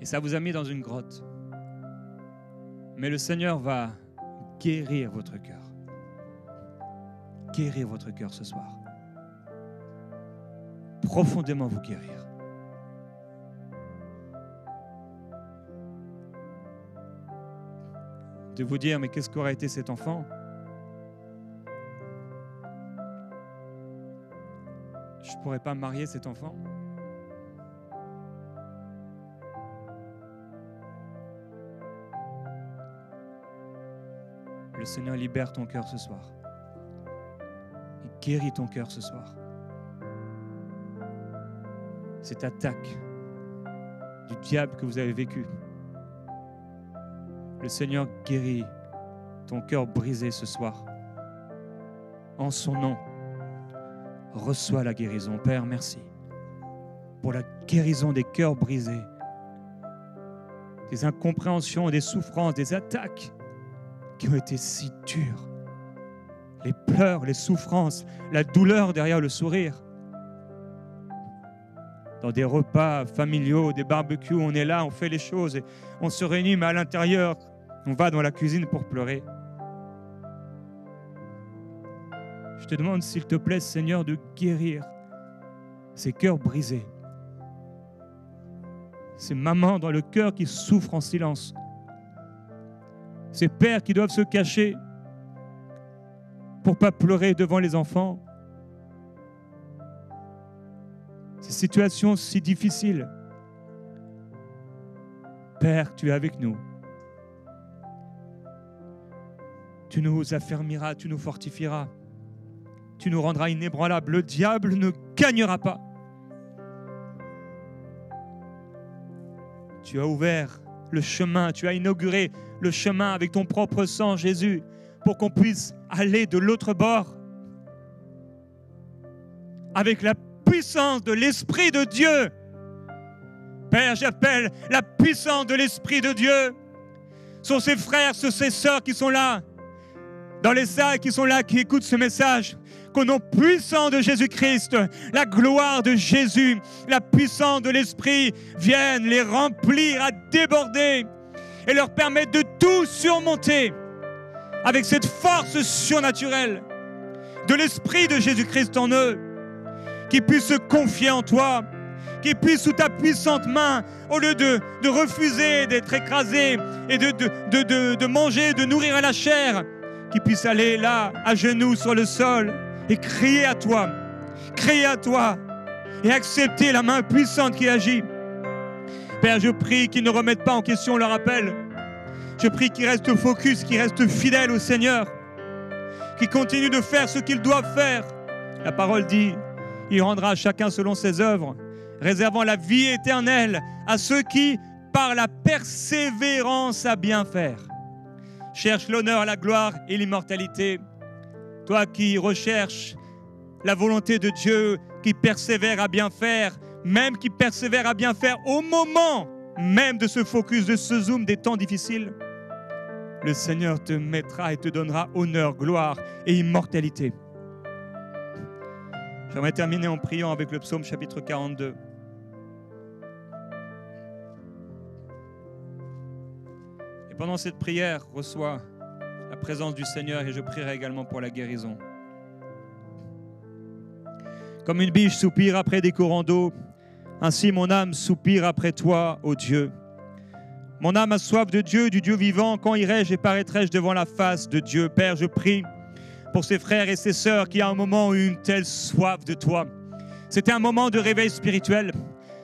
Et ça vous a mis dans une grotte. Mais le Seigneur va guérir votre cœur. Guérir votre cœur ce soir. Profondément vous guérir. De vous dire, mais qu'est-ce qu'aurait été cet enfant? Je ne pourrais pas marier cet enfant. Le Seigneur libère ton cœur ce soir. Il guérit ton cœur ce soir. Cette attaque du diable que vous avez vécue. Le Seigneur guérit ton cœur brisé ce soir. En son nom, reçois la guérison. Père, merci pour la guérison des cœurs brisés, des incompréhensions, des souffrances, des attaques qui ont été si dures. Les pleurs, les souffrances, la douleur derrière le sourire. Dans des repas familiaux, des barbecues, on est là, on fait les choses, et on se réunit, mais à l'intérieur, on va dans la cuisine pour pleurer. Je te demande, s'il te plaît, Seigneur, de guérir ces cœurs brisés. Ces mamans dans le cœur qui souffrent en silence. Ces pères qui doivent se cacher pour ne pas pleurer devant les enfants. Ces situations si difficiles. Père, tu es avec nous. Tu nous affermiras, tu nous fortifieras. Tu nous rendras inébranlables. Le diable ne gagnera pas. Tu as ouvert le chemin, tu as inauguré le chemin avec ton propre sang, Jésus, pour qu'on puisse aller de l'autre bord. Avec la puissance de l'Esprit de Dieu. Père, j'appelle la puissance de l'Esprit de Dieu sur ces frères, sur ces sœurs qui sont là, dans les salles qui sont là, qui écoutent ce message. Qu'au nom puissant de Jésus-Christ, la gloire de Jésus, la puissance de l'Esprit vienne les remplir à déborder et leur permettre de tout surmonter avec cette force surnaturelle de l'Esprit de Jésus-Christ en eux, qui puissent se confier en toi, qui puissent sous ta puissante main, au lieu de refuser d'être écrasés et de manger, de nourrir à la chair, qui puissent aller là, à genoux sur le sol, et crier à toi et accepter la main puissante qui agit. Père, je prie qu'ils ne remettent pas en question leur appel. Je prie qu'ils restent focus, qu'ils restent fidèles au Seigneur, qu'ils continuent de faire ce qu'ils doivent faire. La parole dit, il rendra chacun selon ses œuvres, réservant la vie éternelle à ceux qui, par la persévérance à bien faire, cherchent l'honneur, la gloire et l'immortalité. Toi qui recherches la volonté de Dieu, qui persévère à bien faire, même qui persévère à bien faire au moment même de ce focus, de ce zoom des temps difficiles, le Seigneur te mettra et te donnera honneur, gloire et immortalité. J'aimerais terminer en priant avec le psaume chapitre 42. Et pendant cette prière, reçois la présence du Seigneur et je prierai également pour la guérison. Comme une biche soupire après des courants d'eau, ainsi mon âme soupire après toi, ô Dieu. Mon âme a soif de Dieu, du Dieu vivant. Quand irai-je et paraîtrai-je devant la face de Dieu? Père, je prie pour ces frères et ces sœurs qui à un moment ont eu une telle soif de toi. C'était un moment de réveil spirituel.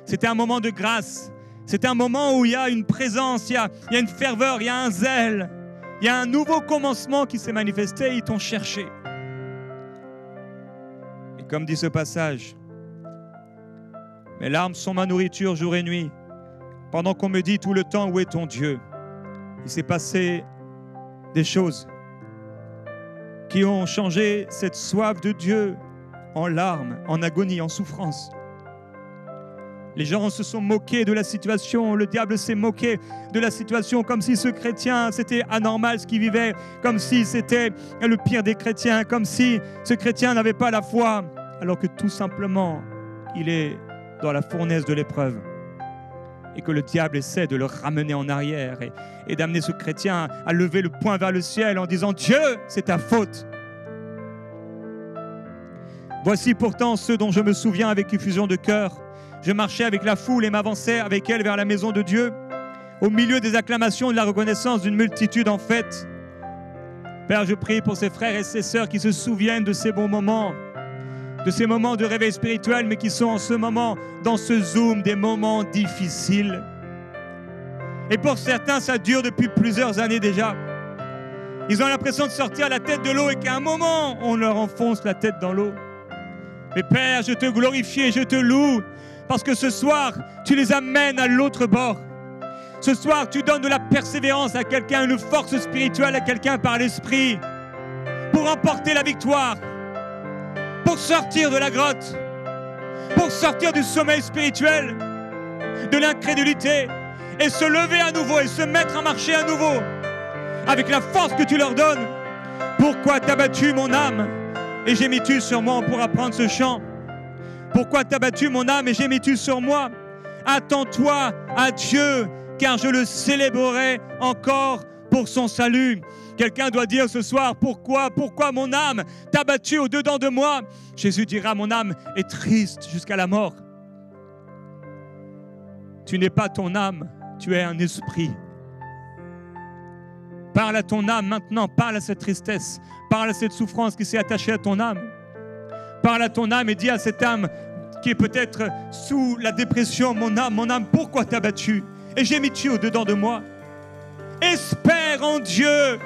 C'était un moment de grâce. C'était un moment où il y a une présence, il y a une ferveur, il y a un zèle. Il y a un nouveau commencement qui s'est manifesté. Ils t'ont cherché. Et comme dit ce passage, mes larmes sont ma nourriture jour et nuit. Pendant qu'on me dit tout le temps, où est ton Dieu? Il s'est passé des choses qui ont changé cette soif de Dieu en larmes, en agonie, en souffrance. Les gens se sont moqués de la situation, le diable s'est moqué de la situation comme si ce chrétien, c'était anormal ce qu'il vivait, comme si c'était le pire des chrétiens, comme si ce chrétien n'avait pas la foi, alors que tout simplement, il est dans la fournaise de l'épreuve. Et que le diable essaie de le ramener en arrière et d'amener ce chrétien à lever le poing vers le ciel en disant « Dieu, c'est ta faute !» Voici pourtant ceux dont je me souviens avec effusion de cœur. Je marchais avec la foule et m'avançais avec elle vers la maison de Dieu, au milieu des acclamations et de la reconnaissance d'une multitude en fête. Père, je prie pour ces frères et ces sœurs qui se souviennent de ces bons moments, de ces moments de réveil spirituel, mais qui sont en ce moment, dans ce zoom, des moments difficiles. Et pour certains, ça dure depuis plusieurs années déjà. Ils ont l'impression de sortir la tête de l'eau et qu'à un moment, on leur enfonce la tête dans l'eau. Mais Père, je te glorifie et je te loue, parce que ce soir, tu les amènes à l'autre bord. Ce soir, tu donnes de la persévérance à quelqu'un, une force spirituelle à quelqu'un par l'Esprit, pour emporter la victoire, pour sortir de la grotte, pour sortir du sommeil spirituel, de l'incrédulité, et se lever à nouveau et se mettre à marcher à nouveau, avec la force que tu leur donnes. Pourquoi t'as battu mon âme et gémis-tu sur moi? On pourra prendre ce chant. Pourquoi t'as battu mon âme et gémis-tu sur moi? Attends-toi à Dieu, car je le célébrerai encore pour son salut. Quelqu'un doit dire ce soir, pourquoi mon âme t'a battu au-dedans de moi? Jésus dira, mon âme est triste jusqu'à la mort. Tu n'es pas ton âme, tu es un esprit. Parle à ton âme maintenant, parle à cette tristesse, parle à cette souffrance qui s'est attachée à ton âme. Parle à ton âme et dis à cette âme qui est peut-être sous la dépression, mon âme, pourquoi t'as battu? Et gémis-tu au-dedans de moi? Espère en Dieu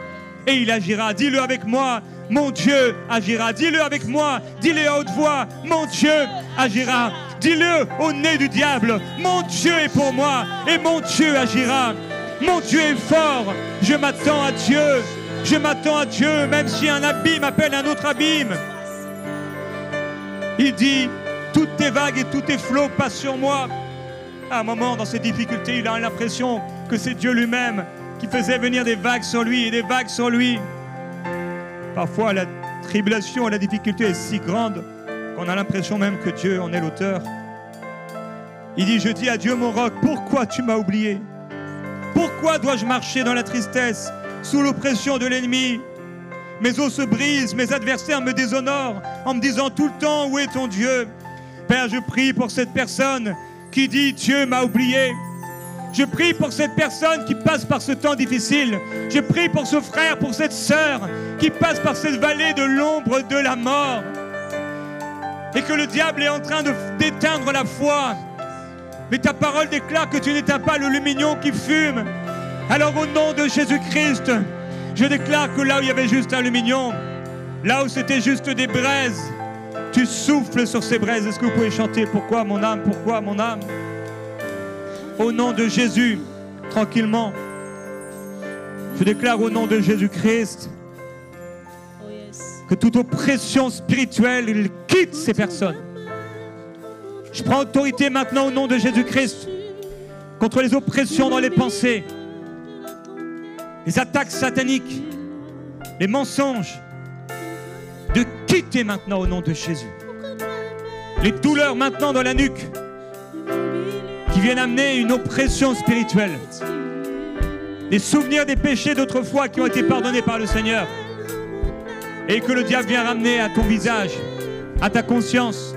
et il agira. Dis-le avec moi, mon Dieu agira. Dis-le avec moi, dis-le à haute voix, mon Dieu agira. Dis-le au nez du diable, mon Dieu est pour moi et mon Dieu agira. Mon Dieu est fort, je m'attends à Dieu. Je m'attends à Dieu, même si un abîme appelle un autre abîme. Il dit, toutes tes vagues et tous tes flots passent sur moi. À un moment, dans ses difficultés, il a l'impression que c'est Dieu lui-même qui faisait venir des vagues sur lui et des vagues sur lui. Parfois, la tribulation et la difficulté est si grande qu'on a l'impression même que Dieu en est l'auteur. Il dit, je dis à Dieu, mon roc, pourquoi tu m'as oublié? Pourquoi dois-je marcher dans la tristesse, sous l'oppression de l'ennemi? Mes os se brisent, mes adversaires me déshonorent en me disant tout le temps, où est ton Dieu? Père, je prie pour cette personne qui dit, Dieu m'a oublié. Je prie pour cette personne qui passe par ce temps difficile. Je prie pour ce frère, pour cette sœur qui passe par cette vallée de l'ombre de la mort. Et que le diable est en train d'éteindre la foi. Mais ta parole déclare que tu n'éteins pas le lumignon qui fume. Alors au nom de Jésus-Christ, je déclare que là où il y avait juste un lumignon, là où c'était juste des braises, tu souffles sur ces braises. Est-ce que vous pouvez chanter? Pourquoi mon âme? Pourquoi mon âme? Au nom de Jésus, tranquillement, je déclare au nom de Jésus-Christ que toute oppression spirituelle, il quitte ces personnes. Je prends autorité maintenant au nom de Jésus-Christ contre les oppressions dans les pensées, les attaques sataniques, les mensonges, de quitter maintenant au nom de Jésus. Les douleurs maintenant dans la nuque qui viennent amener une oppression spirituelle. des souvenirs des péchés d'autrefois qui ont été pardonnés par le Seigneur et que le diable vient ramener à ton visage, à ta conscience.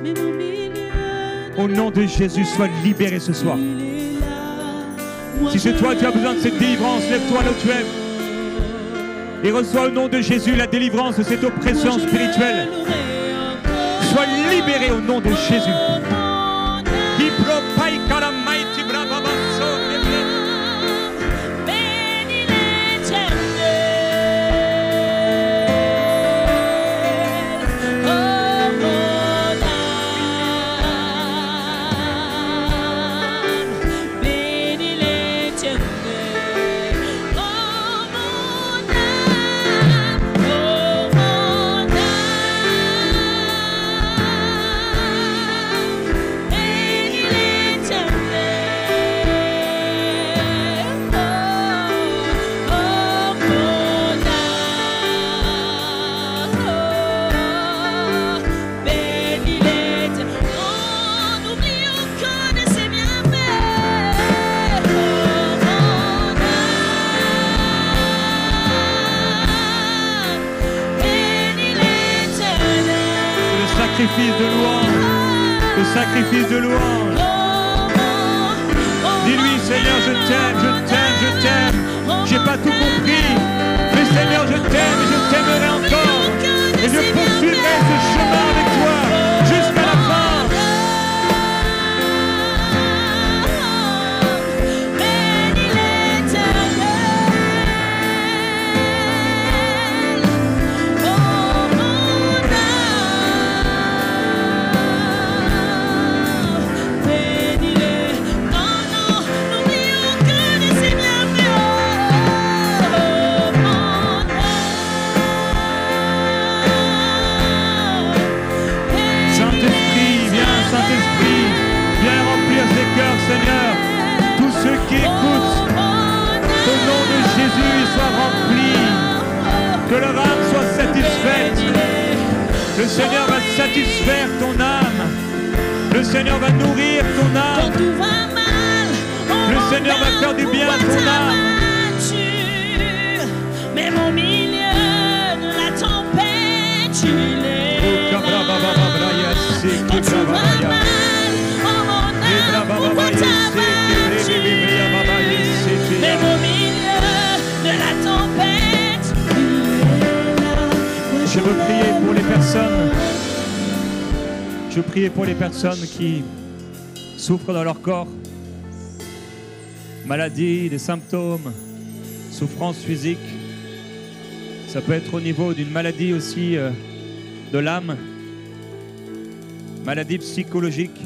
Au nom de Jésus, sois libéré ce soir. Si c'est toi, tu as besoin de cette délivrance, lève-toi là où tu es et reçois au nom de Jésus la délivrance de cette oppression spirituelle. Sois libéré au nom de Jésus. Sacrifice de louange, le sacrifice de louange. Dis-lui, Seigneur, je t'aime, je t'aime, je t'aime. J'ai pas tout compris, mais Seigneur, je t'aime et je t'aimerai encore. Et je poursuivrai ce chemin avec toi jusqu'à la fin. Seigneur, tous ceux qui écoutent, au nom de Jésus, ils soient remplis, que leur âme soit satisfaite. Le Seigneur va satisfaire ton âme. Le Seigneur va nourrir ton âme. Le Seigneur va faire du bien à ton âme. Même au milieu de la tempête, tu l'es là. Quand tu vas mal, on voit ta main, tu l'es là. Même au milieu de la tempête, tu es là. Je veux prier pour les personnes. Je veux prier pour les personnes qui souffrent dans leur corps. Maladies, des symptômes, souffrances physiques. Ça peut être au niveau d'une maladie aussi de l'âme, maladie psychologique.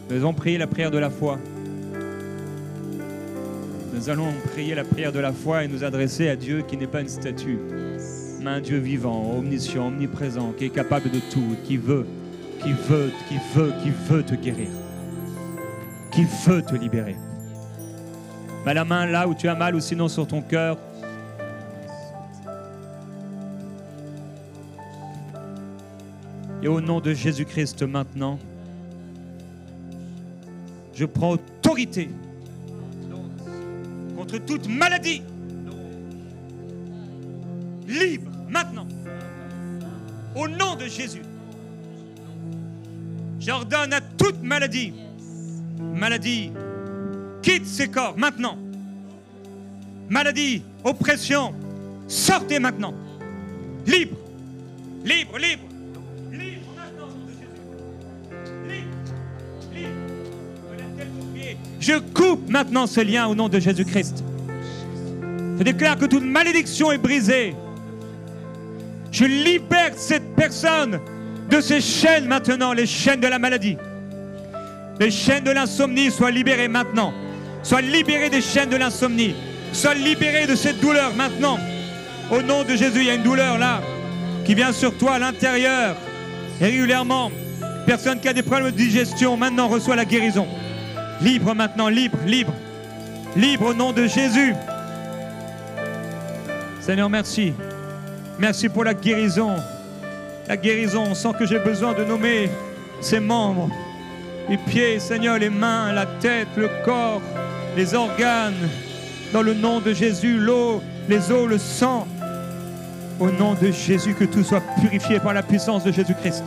Nous allons prier la prière de la foi. Nous allons prier la prière de la foi et nous adresser à Dieu qui n'est pas une statue, mais un Dieu vivant, omniscient, omniprésent, qui est capable de tout, qui veut te guérir, qui veut te libérer. Mets la main là où tu as mal ou sinon sur ton cœur. Et au nom de Jésus-Christ maintenant, je prends autorité contre toute maladie. Libre maintenant. Au nom de Jésus. J'ordonne à toute maladie. Maladie, quitte ces corps maintenant. Maladie, oppression, sortez maintenant. Libre, libre, libre. Libre maintenant, au nom de Jésus. Libre, libre. Je coupe maintenant ce lien au nom de Jésus-Christ. Je déclare que toute malédiction est brisée. Je libère cette personne de ces chaînes maintenant, les chaînes de la maladie. Les chaînes de l'insomnie soient libérées maintenant. Sois libéré des chaînes de l'insomnie. Sois libéré de cette douleur maintenant. Au nom de Jésus, il y a une douleur là qui vient sur toi à l'intérieur. Et régulièrement, personne qui a des problèmes de digestion maintenant reçoit la guérison. Libre maintenant, libre, libre. Libre au nom de Jésus. Seigneur, merci. Merci pour la guérison. La guérison, sans que j'ai besoin de nommer ses membres. Les pieds, Seigneur, les mains, la tête, le corps, les organes. dans le nom de Jésus, l'eau, les eaux, le sang. Au nom de Jésus, que tout soit purifié par la puissance de Jésus-Christ.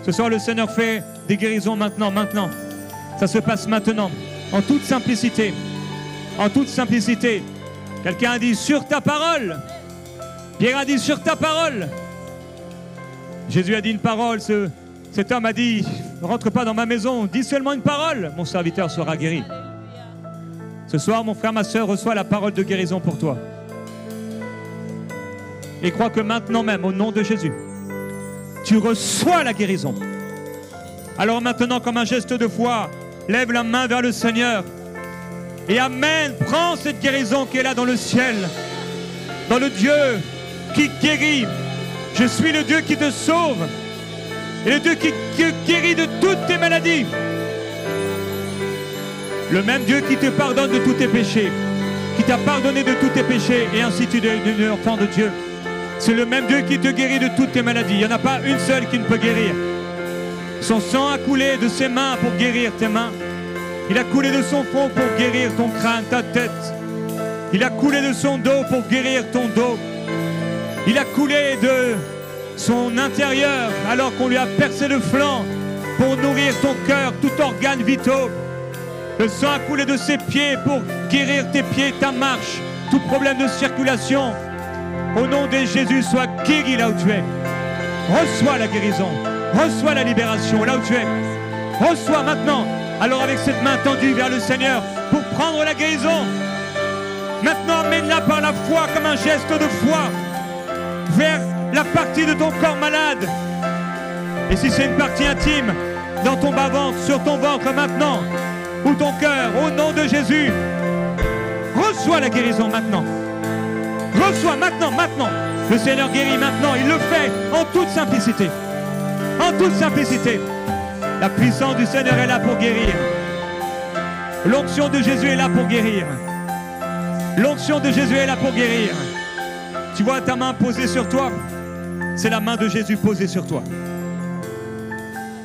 Ce soir, le Seigneur fait des guérisons maintenant. Ça se passe maintenant, en toute simplicité. En toute simplicité. Quelqu'un a dit, sur ta parole. Pierre a dit, sur ta parole. Jésus a dit une parole. Cet homme a dit, ne rentre pas dans ma maison, dis seulement une parole. Mon serviteur sera guéri. Ce soir, mon frère, ma soeur, reçois la parole de guérison pour toi. Et crois que maintenant même, au nom de Jésus, tu reçois la guérison. Alors maintenant, comme un geste de foi, lève la main vers le Seigneur. Et amen, prends cette guérison qui est là dans le ciel. Dans le Dieu qui guérit. Je suis le Dieu qui te sauve. Et le Dieu qui guérit de toutes tes maladies. Le même Dieu qui te pardonne de tous tes péchés. Qui t'a pardonné de tous tes péchés. Et ainsi tu es un enfant de Dieu. C'est le même Dieu qui te guérit de toutes tes maladies. Il n'y en a pas une seule qui ne peut guérir. Son sang a coulé de ses mains pour guérir tes mains. Il a coulé de son front pour guérir ton crâne, ta tête. Il a coulé de son dos pour guérir ton dos. Il a coulé de son intérieur alors qu'on lui a percé le flanc pour nourrir ton cœur, tout organe vitaux. Le sang a coulé de ses pieds pour guérir tes pieds, ta marche, tout problème de circulation. Au nom de Jésus, sois guéri là où tu es. Reçois la guérison. Reçois la libération là où tu es. Reçois maintenant. Alors avec cette main tendue vers le Seigneur pour prendre la guérison. Maintenant, mène-la par la foi comme un geste de foi vers la partie de ton corps malade. Et si c'est une partie intime, dans ton bas-ventre, sur ton ventre maintenant, ou ton cœur, au nom de Jésus, reçois la guérison maintenant. Reçois maintenant. Le Seigneur guérit maintenant. Il le fait en toute simplicité. En toute simplicité. La puissance du Seigneur est là pour guérir. L'onction de Jésus est là pour guérir. L'onction de Jésus est là pour guérir. Tu vois ta main posée sur toi? C'est la main de Jésus posée sur toi.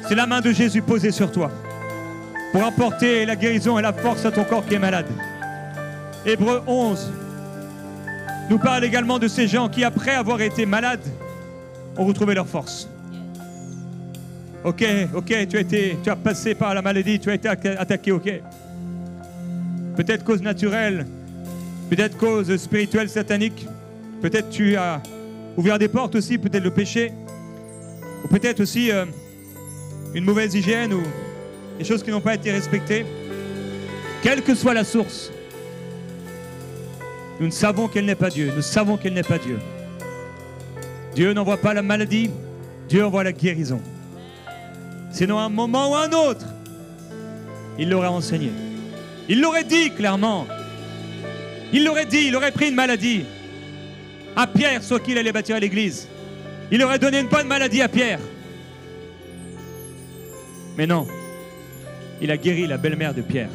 C'est la main de Jésus posée sur toi. Pour apporter la guérison et la force à ton corps qui est malade. Hébreux 11 nous parle également de ces gens qui, après avoir été malades, ont retrouvé leur force. Ok, tu as passé par la maladie, tu as été attaqué, ok. Peut-être cause naturelle, peut-être cause spirituelle, satanique. Peut-être tu as ouvert des portes aussi, peut-être le péché. Ou peut-être aussi une mauvaise hygiène ou des choses qui n'ont pas été respectées. Quelle que soit la source, nous savons qu'elle n'est pas Dieu. Nous savons qu'elle n'est pas Dieu. Dieu n'envoie pas la maladie, Dieu envoie la guérison. Sinon, à un moment ou à un autre, il l'aurait enseigné. Il l'aurait dit clairement. Il l'aurait dit, il aurait pris une maladie à Pierre sur qui il allait bâtir l'église. Il aurait donné une bonne maladie à Pierre. Mais non, il a guéri la belle-mère de Pierre.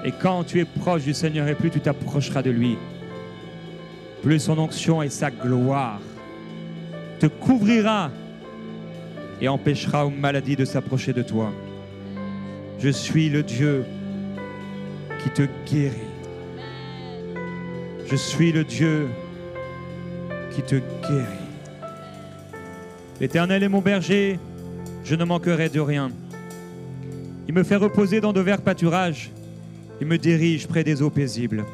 Et quand tu es proche du Seigneur et plus tu t'approcheras de lui, plus son onction et sa gloire te couvrira et empêchera aux maladies de s'approcher de toi. Je suis le Dieu qui te guérit. Je suis le Dieu qui te guérit. L'Éternel est mon berger, je ne manquerai de rien. Il me fait reposer dans de verts pâturages. Il me dirige près des eaux paisibles.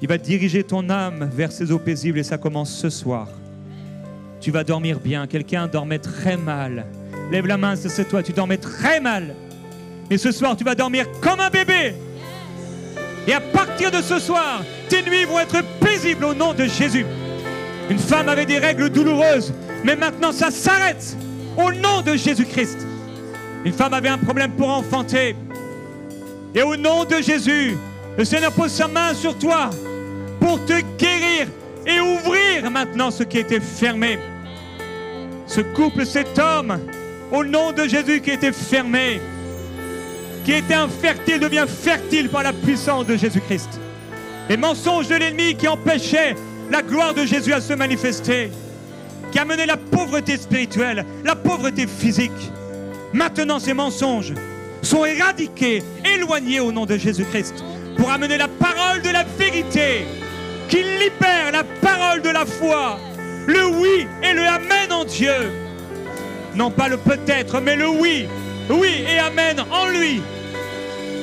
Il va diriger ton âme vers ces eaux paisibles et ça commence ce soir. Tu vas dormir bien. Quelqu'un dormait très mal. Lève la main, c'est toi. Tu dormais très mal. Mais ce soir, tu vas dormir comme un bébé. Et à partir de ce soir, tes nuits vont être paisibles au nom de Jésus. Une femme avait des règles douloureuses, mais maintenant ça s'arrête au nom de Jésus-Christ. Une femme avait un problème pour enfanter. Et au nom de Jésus, le Seigneur pose sa main sur toi pour te guérir et ouvrir maintenant ce qui était fermé. Ce couple, cet homme, au nom de Jésus qui était fermé, qui était infertile, devient fertile par la puissance de Jésus-Christ. Les mensonges de l'ennemi qui empêchaient la gloire de Jésus à se manifester, qui a mené la pauvreté spirituelle, la pauvreté physique. Maintenant, ces mensonges sont éradiqués, éloignés au nom de Jésus-Christ, pour amener la parole de la vérité qui libère la parole de la foi, le oui et le amen en Dieu. Non pas le peut-être, mais le oui. Oui et amen en lui.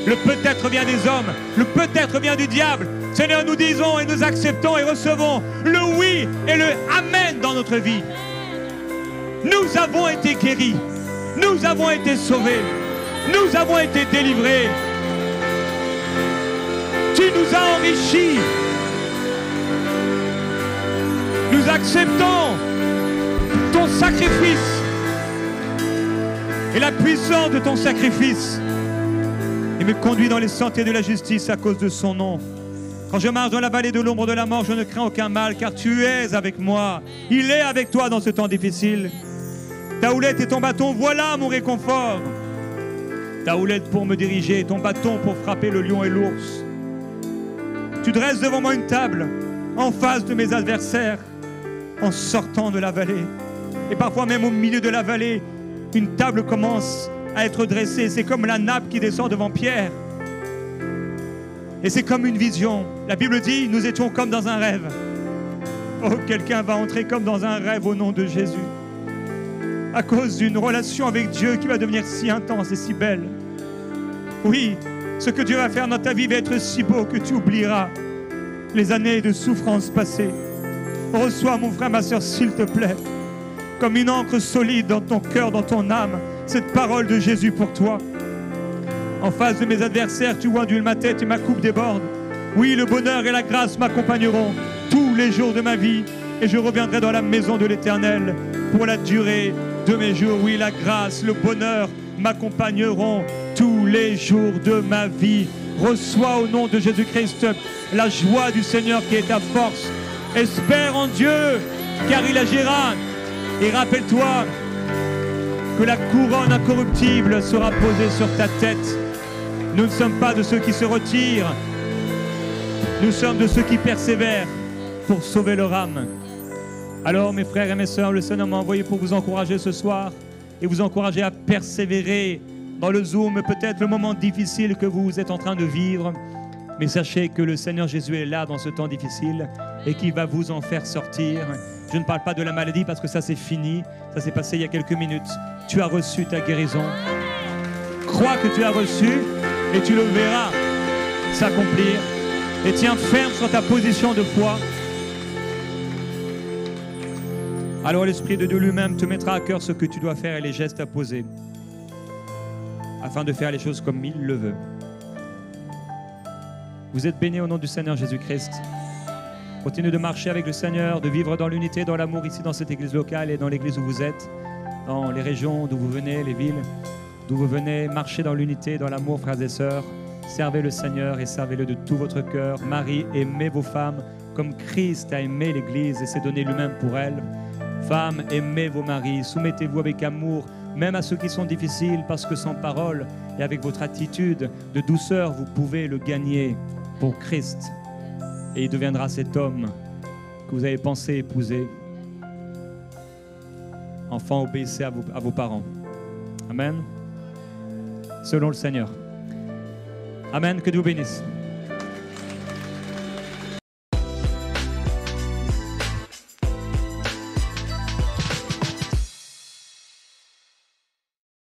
Le peut-être vient des hommes, le peut-être vient du diable. Seigneur, nous disons et nous acceptons et recevons le oui et le amen dans notre vie. Nous avons été guéris, nous avons été sauvés, nous avons été délivrés. Tu nous as enrichis. Nous acceptons ton sacrifice et la puissance de ton sacrifice. Et me conduis dans les sentiers de la justice à cause de son nom. Quand je marche dans la vallée de l'ombre de la mort, je ne crains aucun mal, car tu es avec moi. Il est avec toi dans ce temps difficile. Ta houlette et ton bâton, voilà mon réconfort. Ta houlette pour me diriger et ton bâton pour frapper le lion et l'ours. Tu dresses devant moi une table en face de mes adversaires en sortant de la vallée. Et parfois même au milieu de la vallée, une table commence à être dressée. C'est comme la nappe qui descend devant Pierre. Et c'est comme une vision. La Bible dit, nous étions comme dans un rêve. Oh, quelqu'un va entrer comme dans un rêve au nom de Jésus. À cause d'une relation avec Dieu qui va devenir si intense et si belle. Oui, ce que Dieu va faire dans ta vie va être si beau que tu oublieras les années de souffrance passées. Reçois, mon frère, ma soeur, s'il te plaît, comme une encre solide dans ton cœur, dans ton âme, cette parole de Jésus pour toi. En face de mes adversaires, tu ondules ma tête et ma coupe déborde. Oui, le bonheur et la grâce m'accompagneront tous les jours de ma vie et je reviendrai dans la maison de l'Éternel pour la durée de mes jours. Oui, la grâce, le bonheur m'accompagneront tous les jours de ma vie. Reçois au nom de Jésus-Christ la joie du Seigneur qui est ta force. Espère en Dieu, car il agira. Et rappelle-toi que la couronne incorruptible sera posée sur ta tête. Nous ne sommes pas de ceux qui se retirent. Nous sommes de ceux qui persévèrent pour sauver leur âme. Alors, mes frères et mes sœurs, le Seigneur m'a envoyé pour vous encourager ce soir et vous encourager à persévérer dans le Zoom, peut-être le moment difficile que vous êtes en train de vivre. Mais sachez que le Seigneur Jésus est là dans ce temps difficile et qu'il va vous en faire sortir. Je ne parle pas de la maladie parce que ça c'est fini. Ça s'est passé il y a quelques minutes. Tu as reçu ta guérison. Crois que tu as reçu et tu le verras s'accomplir. Et tiens ferme sur ta position de foi. Alors l'Esprit de Dieu lui-même te mettra à cœur ce que tu dois faire et les gestes à poser afin de faire les choses comme il le veut. Vous êtes bénis au nom du Seigneur Jésus-Christ. Continuez de marcher avec le Seigneur, de vivre dans l'unité, dans l'amour ici dans cette église locale et dans l'église où vous êtes, dans les régions d'où vous venez, les villes d'où vous venez. Marchez dans l'unité, dans l'amour, frères et sœurs. Servez le Seigneur et servez-le de tout votre cœur. Marie, aimez vos femmes comme Christ a aimé l'église et s'est donné lui-même pour elle. Femmes, aimez vos maris, soumettez-vous avec amour, même à ceux qui sont difficiles, parce que sans parole et avec votre attitude de douceur, vous pouvez le gagner pour Christ. Et il deviendra cet homme que vous avez pensé épouser. Enfants, obéissez à vos parents. Amen. Selon le Seigneur. Amen. Que Dieu vous bénisse.